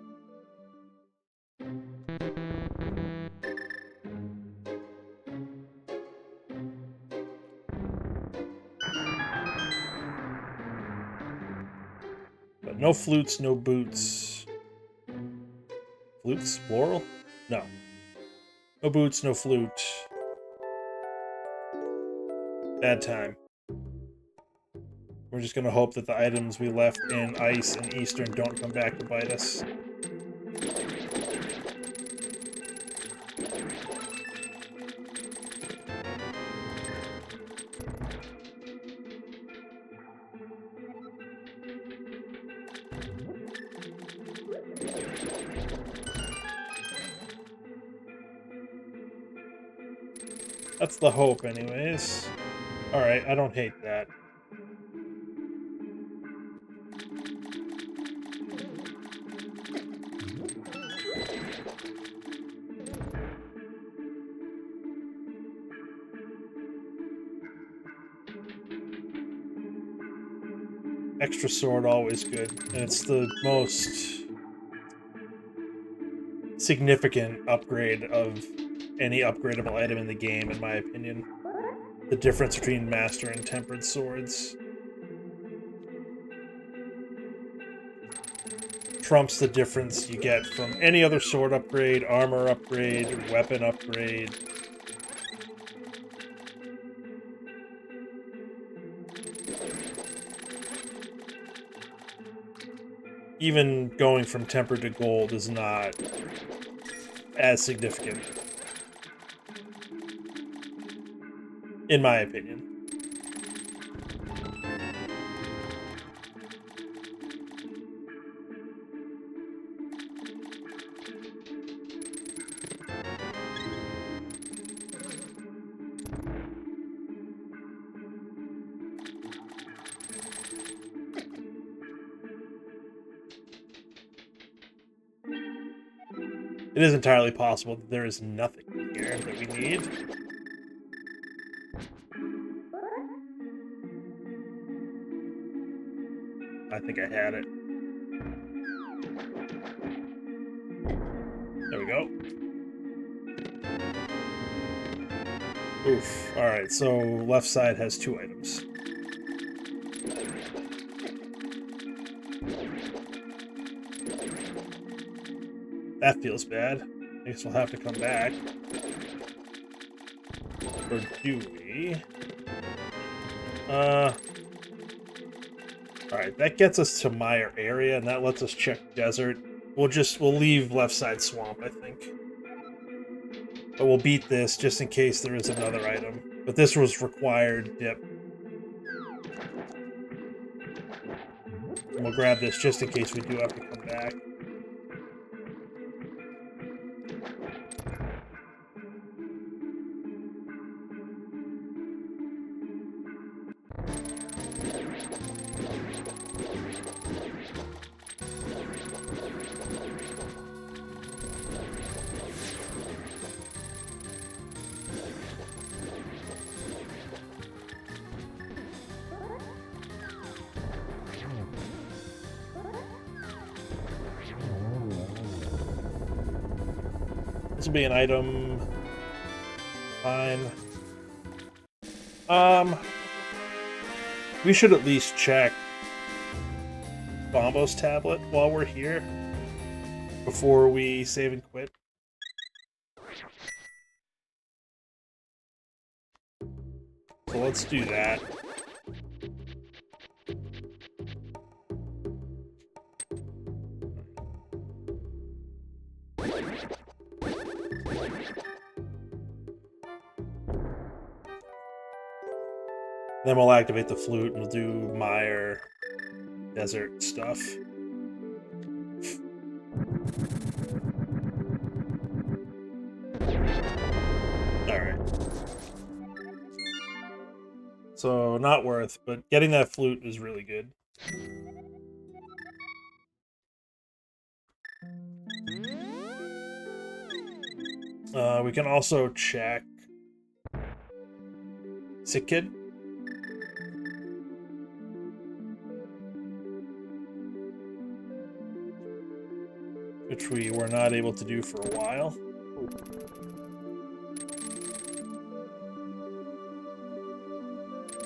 But no flutes, no boots. Flutes? Plural? No. No boots, no flute. Bad time. We're just gonna hope that the items we left in Ice and Eastern don't come back to bite us. That's the hope, anyways. Alright, I don't hate that. Extra sword, always good. And it's the most significant upgrade of any upgradable item in the game, in my opinion. The difference between Master and Tempered swords trumps the difference you get from any other sword upgrade, armor upgrade, weapon upgrade. Even going from Tempered to Gold is not as significant, in my opinion. It is entirely possible that there is nothing here that we need. I think I had it. There we go. Oof. Alright, so left side has 2 items. That feels bad. I guess we'll have to come back. Or do we? Alright, that gets us to Mire area, and that lets us check desert. We'll leave left side swamp, I think. But we'll beat this just in case there is another item. But this was required dip. And we'll grab this just in case we do have to come back. This will be an item. Fine. We should at least check Bombo's tablet while we're here before we save and quit. So let's do that. Then we'll activate the flute and we'll do Mire desert stuff. Alright. So, not worth, but getting that flute is really good. We can also check Sick Kid. Which we were not able to do for a while.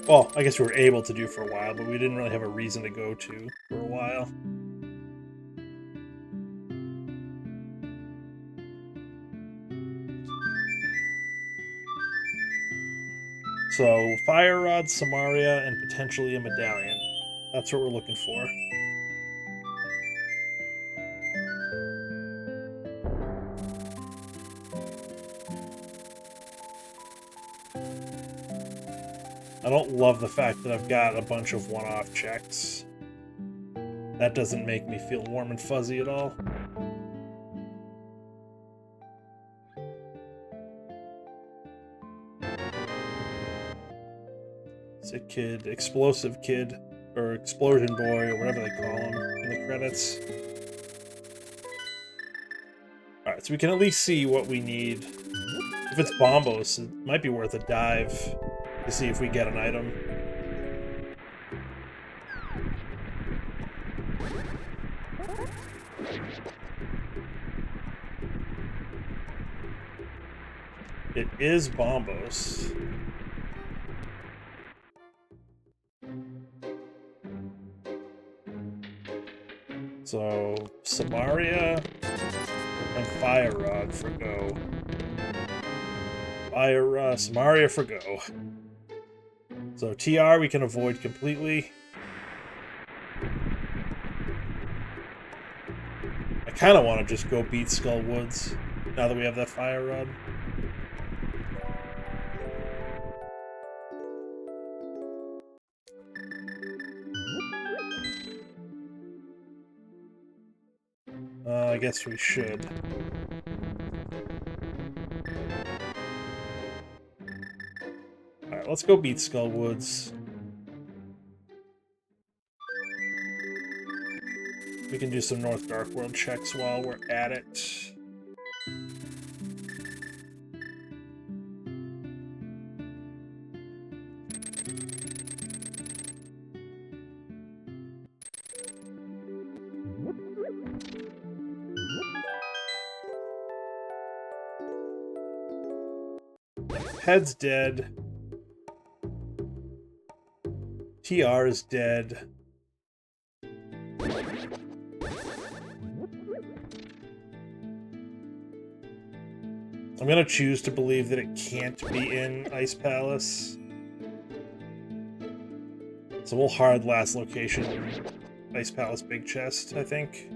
Well, I guess we were able to do for a while, but we didn't really have a reason to go to for a while. So, Fire Rod, Samaria, and potentially a medallion. That's what we're looking for. I don't love the fact that I've got a bunch of one-off checks. That doesn't make me feel warm and fuzzy at all. Sick Kid, Explosive Kid, or Explosion Boy, or whatever they call him in the credits. Alright, so we can at least see what we need. If it's Bombos, it might be worth a dive to see if we get an item. is Bombos. So, Samaria and Fire Rod for go. Samaria for go. So, TR we can avoid completely. I kind of want to just go beat Skull Woods now that we have that Fire Rod. I guess we should. Alright, let's go beat Skull Woods. We can do some North Dark World checks while we're at it. Head's dead. TR is dead. I'm gonna choose to believe that it can't be in Ice Palace. So we'll hard last location Ice Palace Big Chest, I think.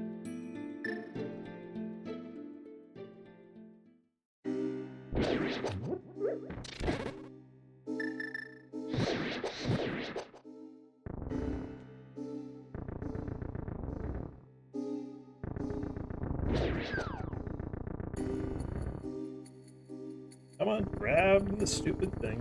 Come on, grab the stupid thing.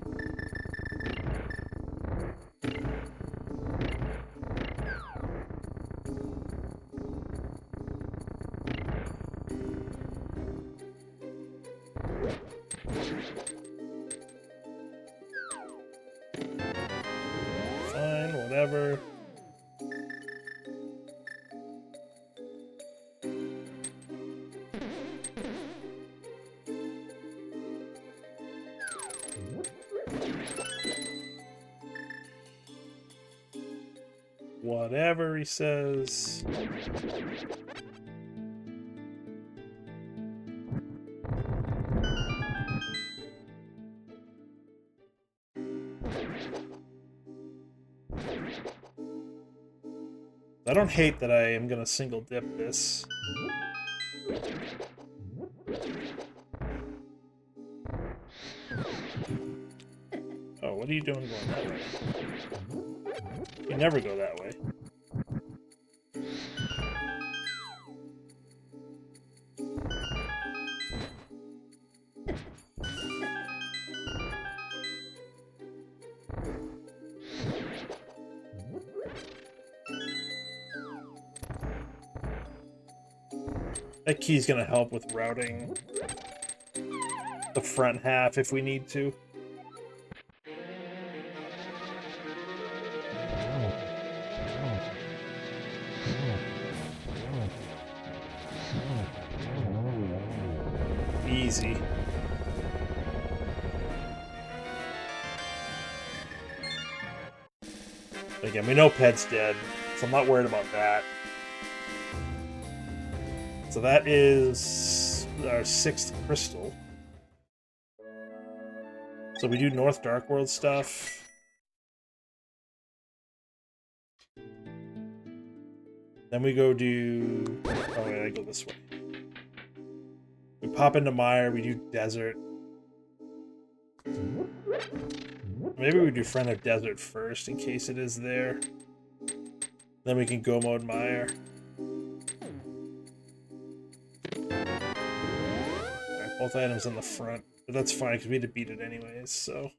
Fine, whatever. Whatever he says. I don't hate that I am gonna single dip this. Oh, what are you doing going that way? You never go that way. That key's gonna help with routing the front half if we need to. Easy. Again, we know Pet's dead, so I'm not worried about that. So that is our 6th crystal. So we do North Dark World stuff. Then we go do... Oh wait, I go this way. We pop into Mire, we do Desert. Maybe we do Friend of Desert first, in case it is there. Then we can go mode Mire. Alright, both items in the front. But that's fine, because we had to beat it anyways, so...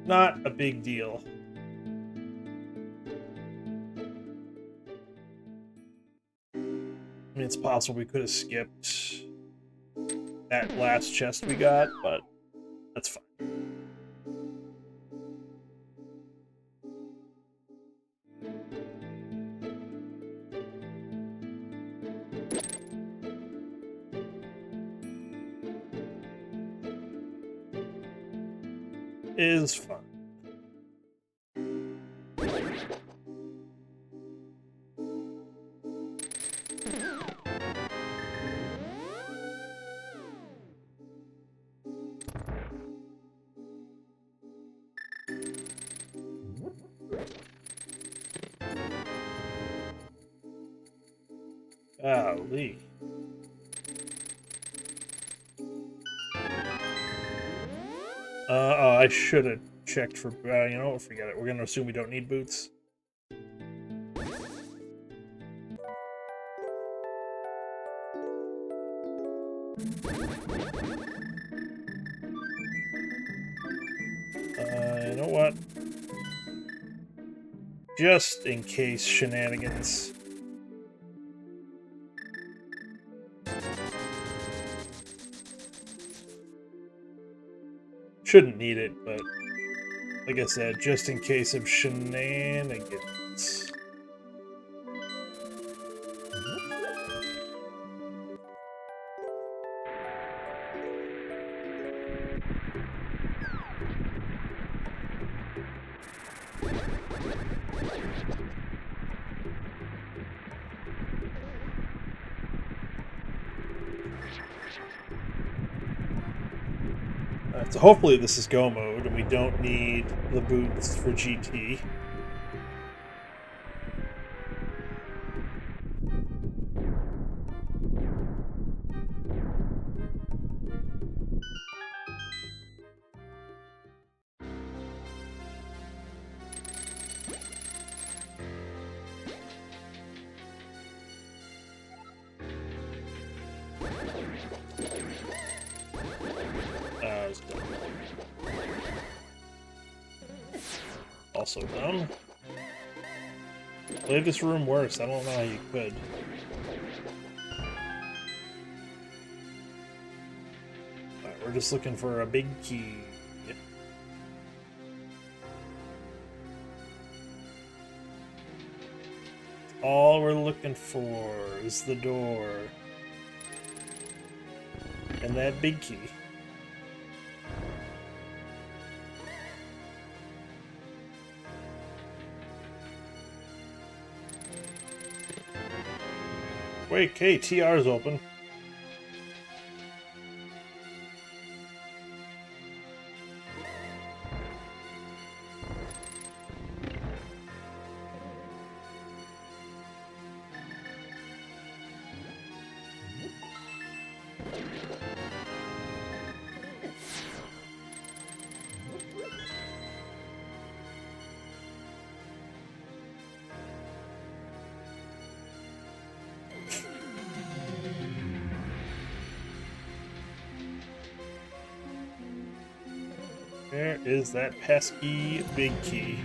Not a big deal. I mean, it's possible we could have skipped that last chest we got, but that's fine. is fun. Golly. Oh, I should have checked for... you know what? Forget it. We're going to assume we don't need boots. You know what? Just in case shenanigans. Shouldn't need it, but like I said, just in case of shenanigans. So hopefully this is go mode and we don't need the boots for GT. Also dumb. Made this room worse. I don't know how you could. Right, we're just looking for a big key. All we're looking for is the door. And that big key. Wait, KTR's open. Where is that pesky big key?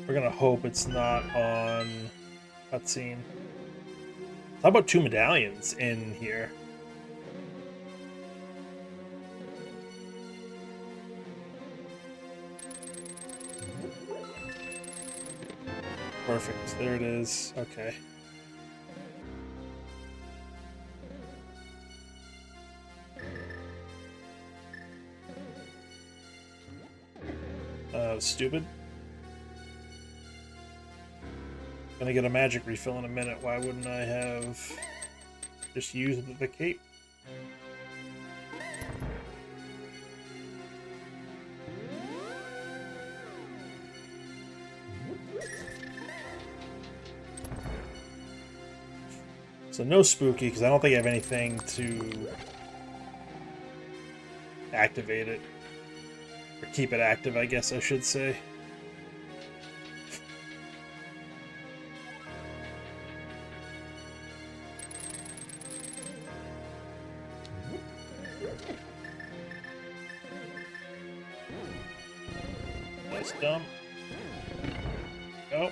We're gonna hope it's not on cutscene. How about 2 medallions in here? Perfect. There it is. Okay. Stupid. Gonna get a magic refill in a minute. Why wouldn't I have just used the cape? So no spooky, because I don't think I have anything to activate it. Or keep it active, I guess I should say. Nice dump. Go.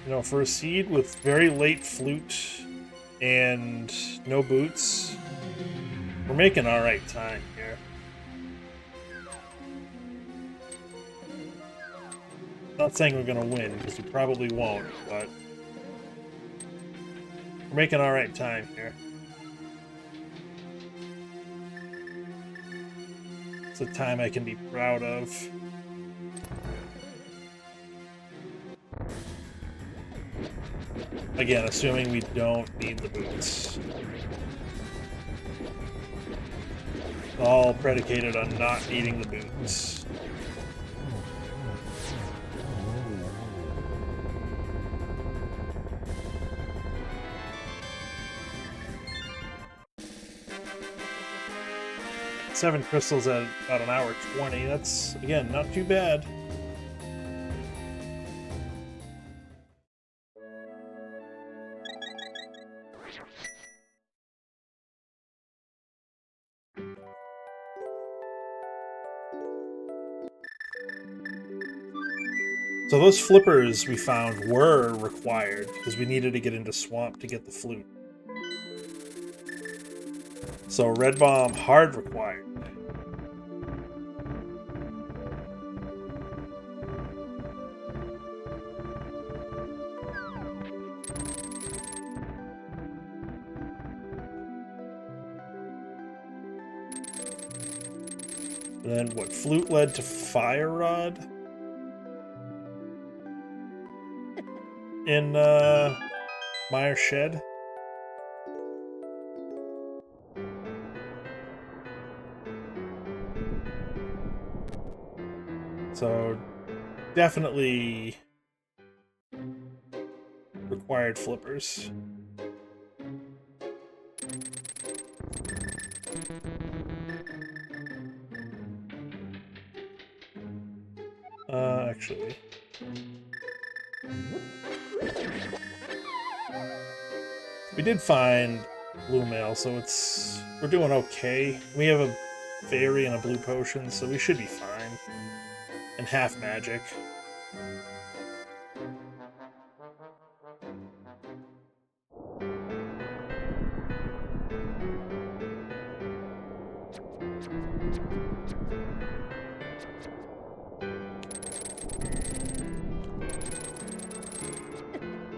You know, for a seed with very late flute and no boots, we're making all right time here. Not saying we're gonna win, because we probably won't, but we're making all right time here. It's a time I can be proud of. Again, assuming we don't need the boots. All predicated on not needing the boots. Seven crystals at about an hour 20. That's, again, not too bad. So those flippers we found were required because we needed to get into Swamp to get the flute. So Red Bomb hard required. And then what? Flute led to Fire Rod? In Mire Shed? So definitely required flippers. Actually. We did find blue mail, so we're doing okay. We have a fairy and a blue potion, so we should be fine. And half magic.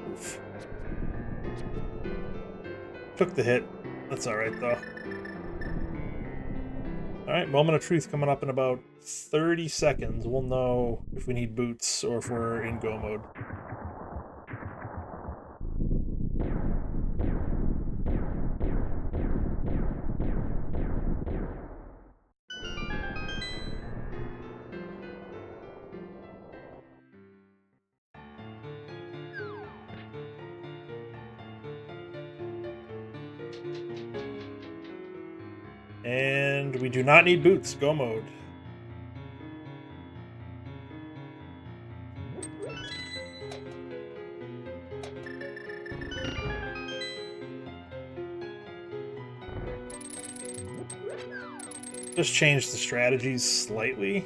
Oof. Took the hit. That's alright, though. Alright, Moment of Truth coming up in about 30 seconds. We'll know if we need boots or if we're in go mode. And we do not need boots. Go mode. Just change the strategies slightly.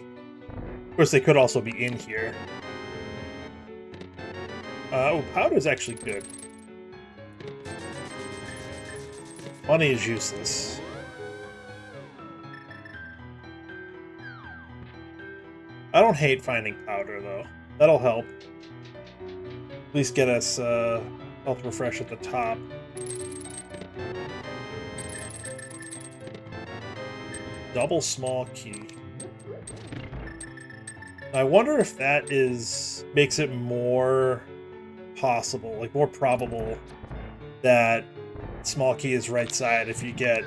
Of course, they could also be in here. Oh, powder's actually good. Money is useless. I don't hate finding powder, though. That'll help. At least get us health refresh at the top. Double small key. I wonder if that makes it more possible, like more probable, that small key is right side if you get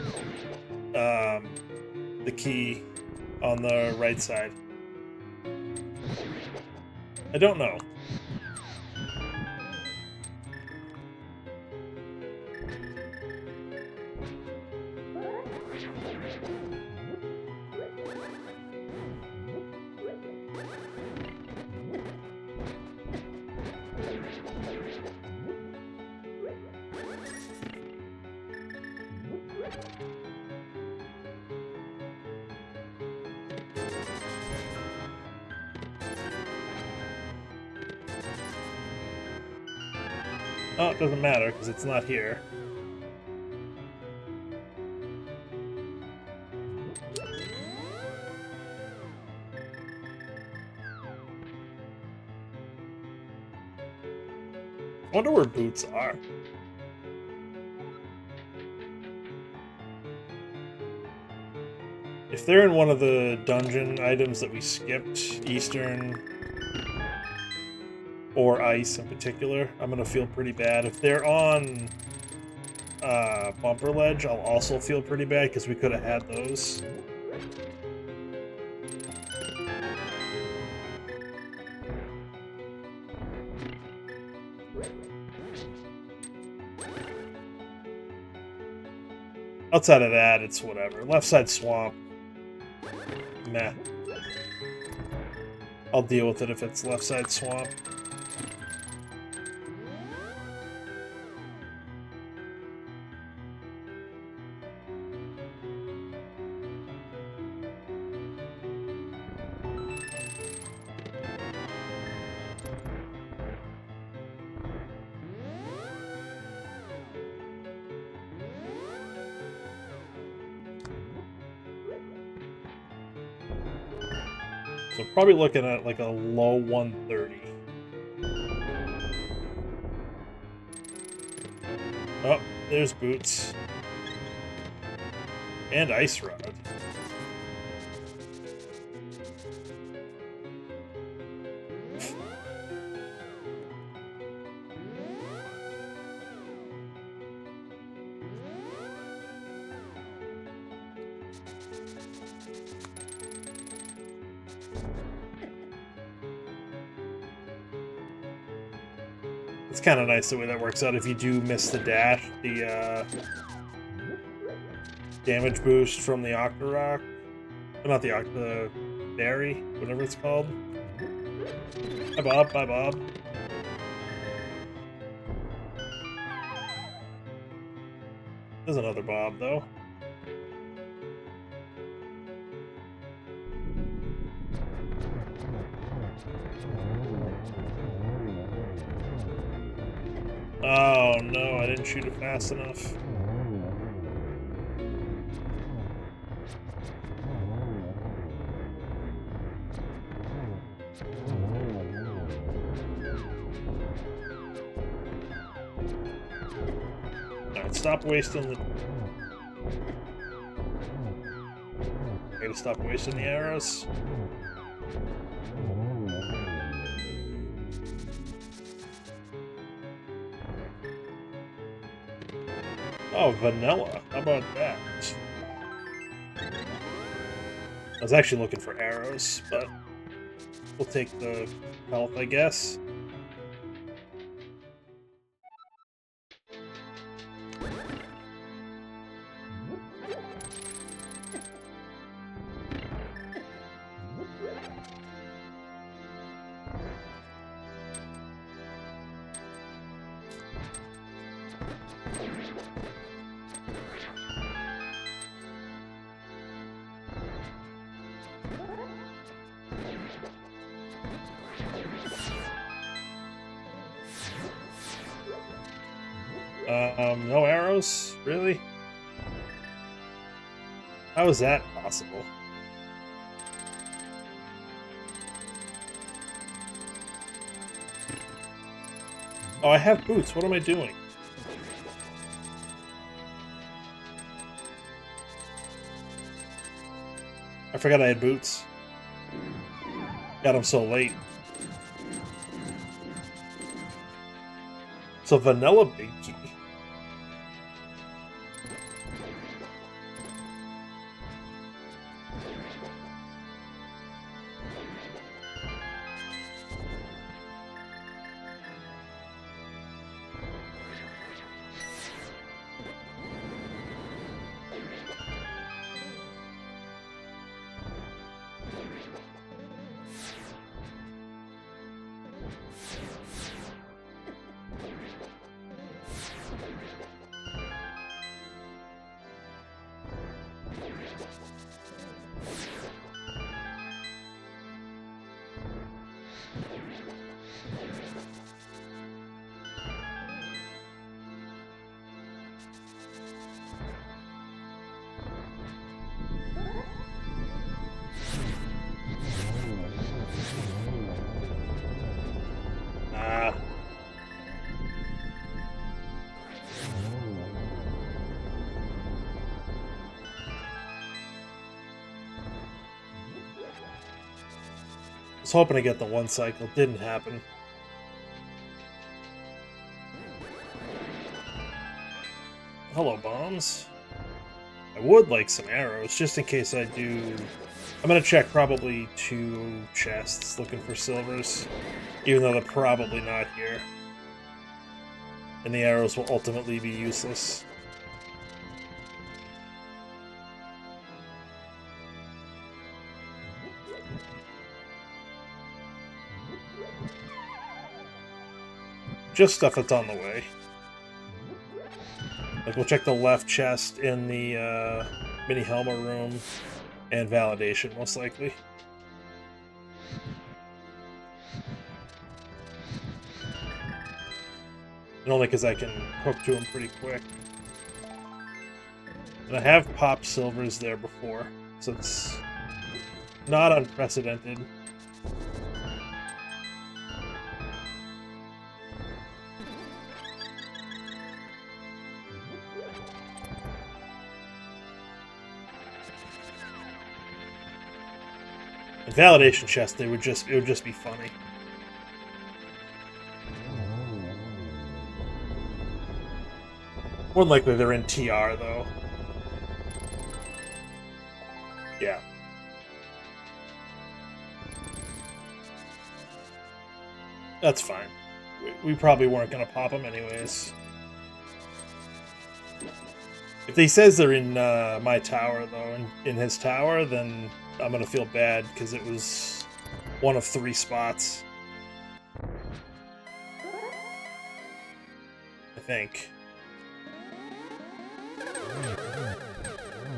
the key on the right side. I don't know. Oh, it doesn't matter because it's not here. I wonder where boots are. If they're in one of the dungeon items that we skipped, Eastern or Ice in particular, I'm gonna feel pretty bad. If they're on Bumper Ledge, I'll also feel pretty bad because we could have had those. Outside of that, it's whatever. Left side swamp. Meh. I'll deal with it if it's left side swamp. So probably looking at like a low 130. Oh, there's boots. And ice rod. It's kind of nice the way that works out. If you do miss the dash, the damage boost from the Octorok, not the berry, whatever it's called. Hi Bob, bye Bob. There's another Bob though. Oh no, I didn't shoot it fast enough. Alright, stop wasting the... I gotta stop wasting the arrows. Oh, vanilla. How about that? I was actually looking for arrows, but we'll take the health, I guess. No arrows? Really? How is that possible? Oh, I have boots. What am I doing? I forgot I had boots. Got them so late. So vanilla big key. was hoping to get the one cycle. Didn't happen. Hello, bombs. I would like some arrows, just in case I do... I'm gonna check probably 2 chests looking for silvers, even though they're probably not here. And the arrows will ultimately be useless. Just stuff that's on the way. Like, we'll check the left chest in the mini Helma room and validation, most likely. And only because I can hook to them pretty quick. And I have popped silvers there before, so it's not unprecedented. In validation chests, it would just be funny. More than likely they're in TR though. Yeah. That's fine. We probably weren't gonna pop them anyways. If he says they're in my tower though, in his tower, then I'm gonna feel bad because it was one of 3 spots. I think.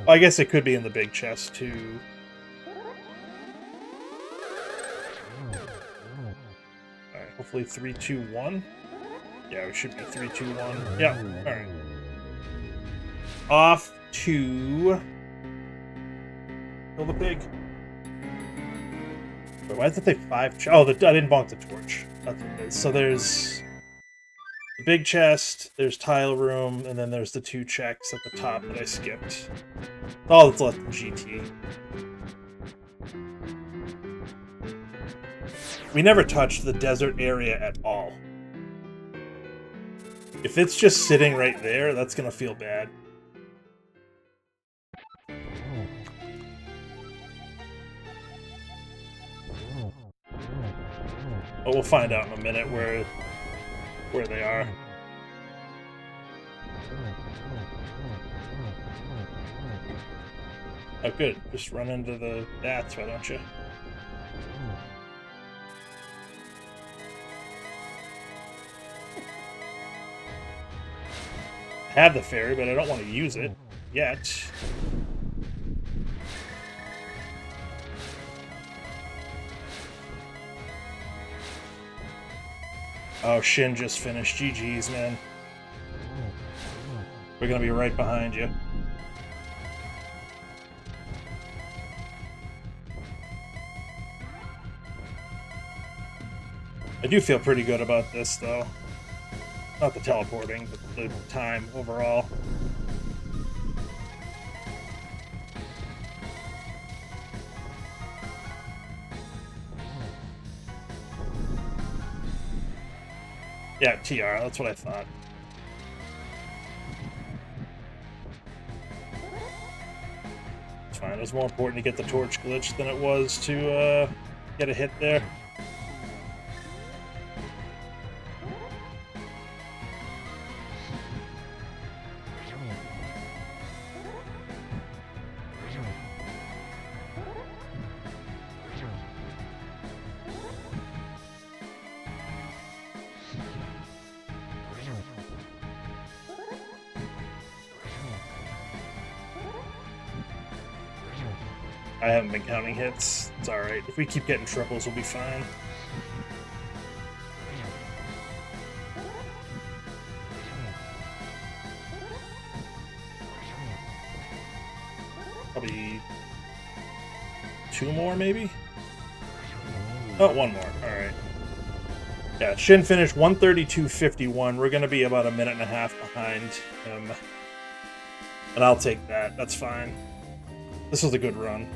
Well, I guess it could be in the big chest too. Alright, hopefully 3, 2, 1. Yeah, we should be 3, 2, 1. Yeah, alright. Off to kill the pig. Wait, why did they 5? Oh, I didn't bonk the torch. That's what it is. So there's the big chest, there's tile room, and then there's the 2 checks at the top that I skipped. All that's left in GT. We never touched the desert area at all. If it's just sitting right there, that's gonna feel bad. But we'll find out in a minute where they are. Oh, good. Just run into the bats, why don't you? I have the fairy, but I don't want to use it yet. Oh, Shin just finished. GG's, man. We're gonna be right behind you. I do feel pretty good about this, though. Not the teleporting, but the time overall. Yeah, TR, that's what I thought. It's fine, it was more important to get the torch glitch than it was to get a hit there. I haven't been counting hits. It's alright. If we keep getting triples, we'll be fine. Probably 2 more, maybe? Oh, 1 more. Alright. Yeah, Shin finished 132.51. We're going to be about a minute and a half behind him. And I'll take that. That's fine. This was a good run.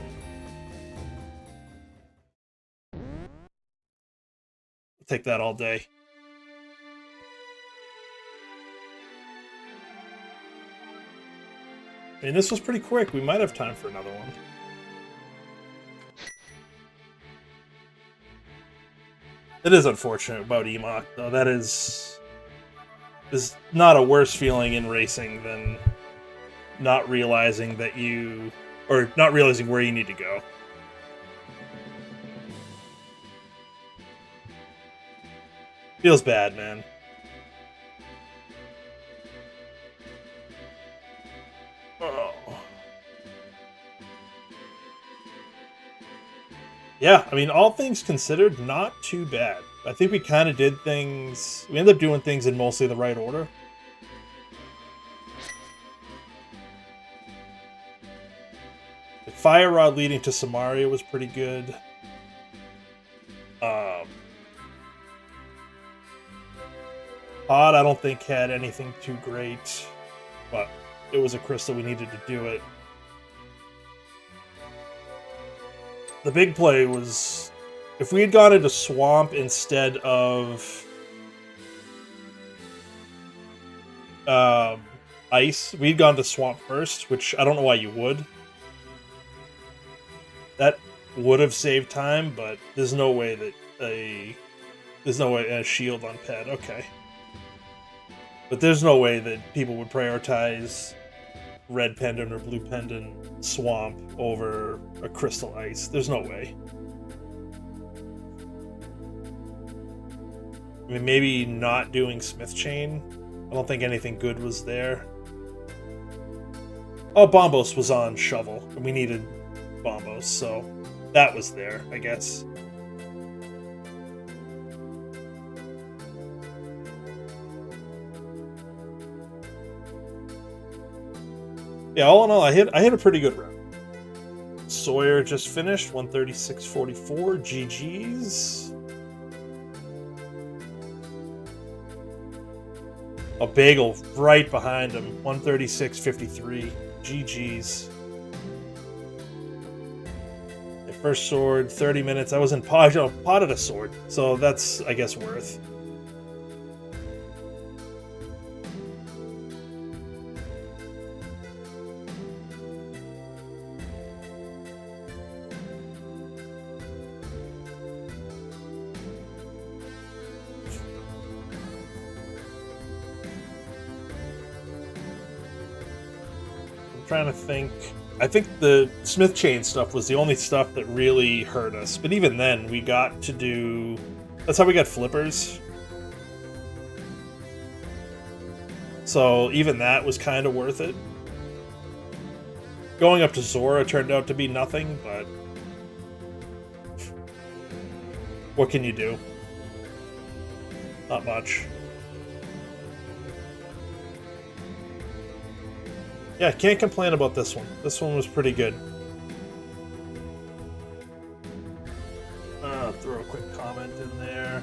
take that all day. I mean, this was pretty quick. We might have time for another one. It is unfortunate about Emok, though. That is not a worse feeling in racing than not realizing that or not realizing where you need to go. Feels bad, man. Oh. Yeah, I mean, all things considered, not too bad. I think we kind of did things... We ended up doing things in mostly the right order. The Fire Rod leading to Samaria was pretty good. Pod, I don't think had anything too great, but it was a crystal. We needed to do it. The big play was if we had gone into Swamp instead of Ice. We'd gone to Swamp first, which I don't know why you would. That would have saved time, but there's no way that a shield on Ped. Okay. But there's no way that people would prioritize Red Pendant or Blue Pendant Swamp over a Crystal Ice. There's no way. I mean, maybe not doing Smith Chain. I don't think anything good was there. Oh, Bombos was on Shovel, and we needed Bombos, so that was there, I guess. Yeah, all in all, I hit a pretty good round. Sawyer just finished, 136.44. GG's. A Bagel right behind him, 136.53. GG's. The first sword, 30 minutes. I was in potted a sword, so that's, I guess, worth. Trying to think. I think the Smith Chain stuff was the only stuff that really hurt us. But even then, we got to do... That's how we got flippers. So even that was kind of worth it. Going up to Zora turned out to be nothing, but... What can you do? Not much. Yeah, can't complain about this one. This one was pretty good. Throw a quick comment in there.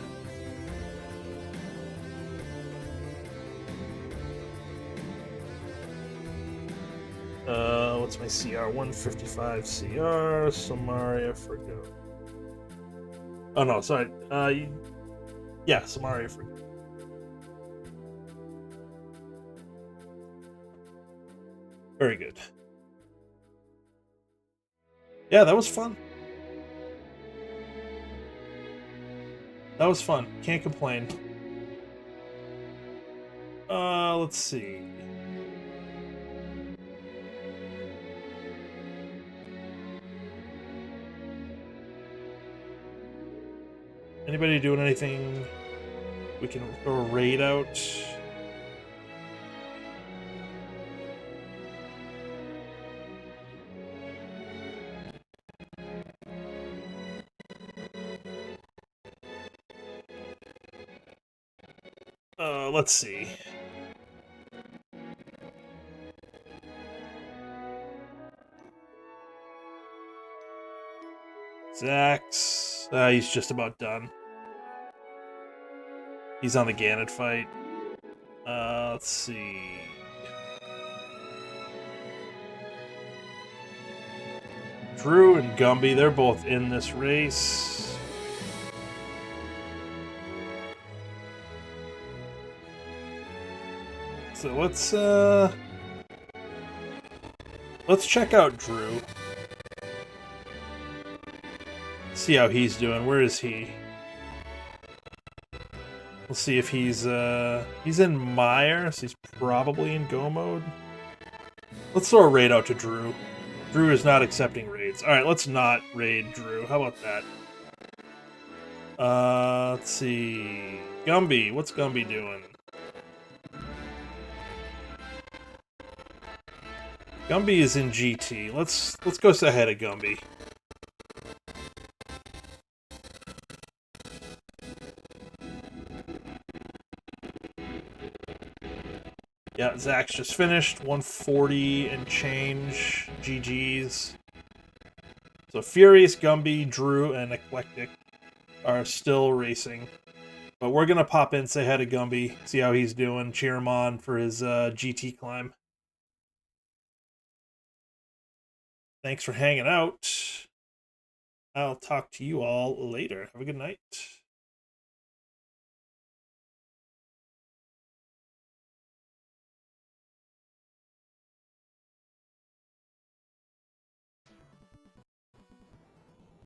What's my CR? 155 CR. Samaria for go. Oh no, sorry. Yeah, Samaria for go. Very good. Yeah, that was fun. That was fun. Can't complain. Let's see. Anybody doing anything we can throw a raid out? Let's see. Zax. He's just about done. He's on the Ganon fight. Let's see. Drew and Gumby, they're both in this race. So let's check out Drew. See how he's doing. Where is he? We'll see if he's in Mire, so he's probably in Go mode. Let's throw a raid out to Drew. Drew is not accepting raids. Alright, let's not raid Drew. How about that? Let's see. Gumby, what's Gumby doing? Gumby is in GT. Let's go ahead of Gumby. Yeah, Zach's just finished. 140 and change. GG's. So Furious, Gumby, Drew, and Eclectic are still racing. But we're going to pop in, say hi to Gumby, see how he's doing, cheer him on for his GT climb. Thanks for hanging out. I'll talk to you all later. Have a good night.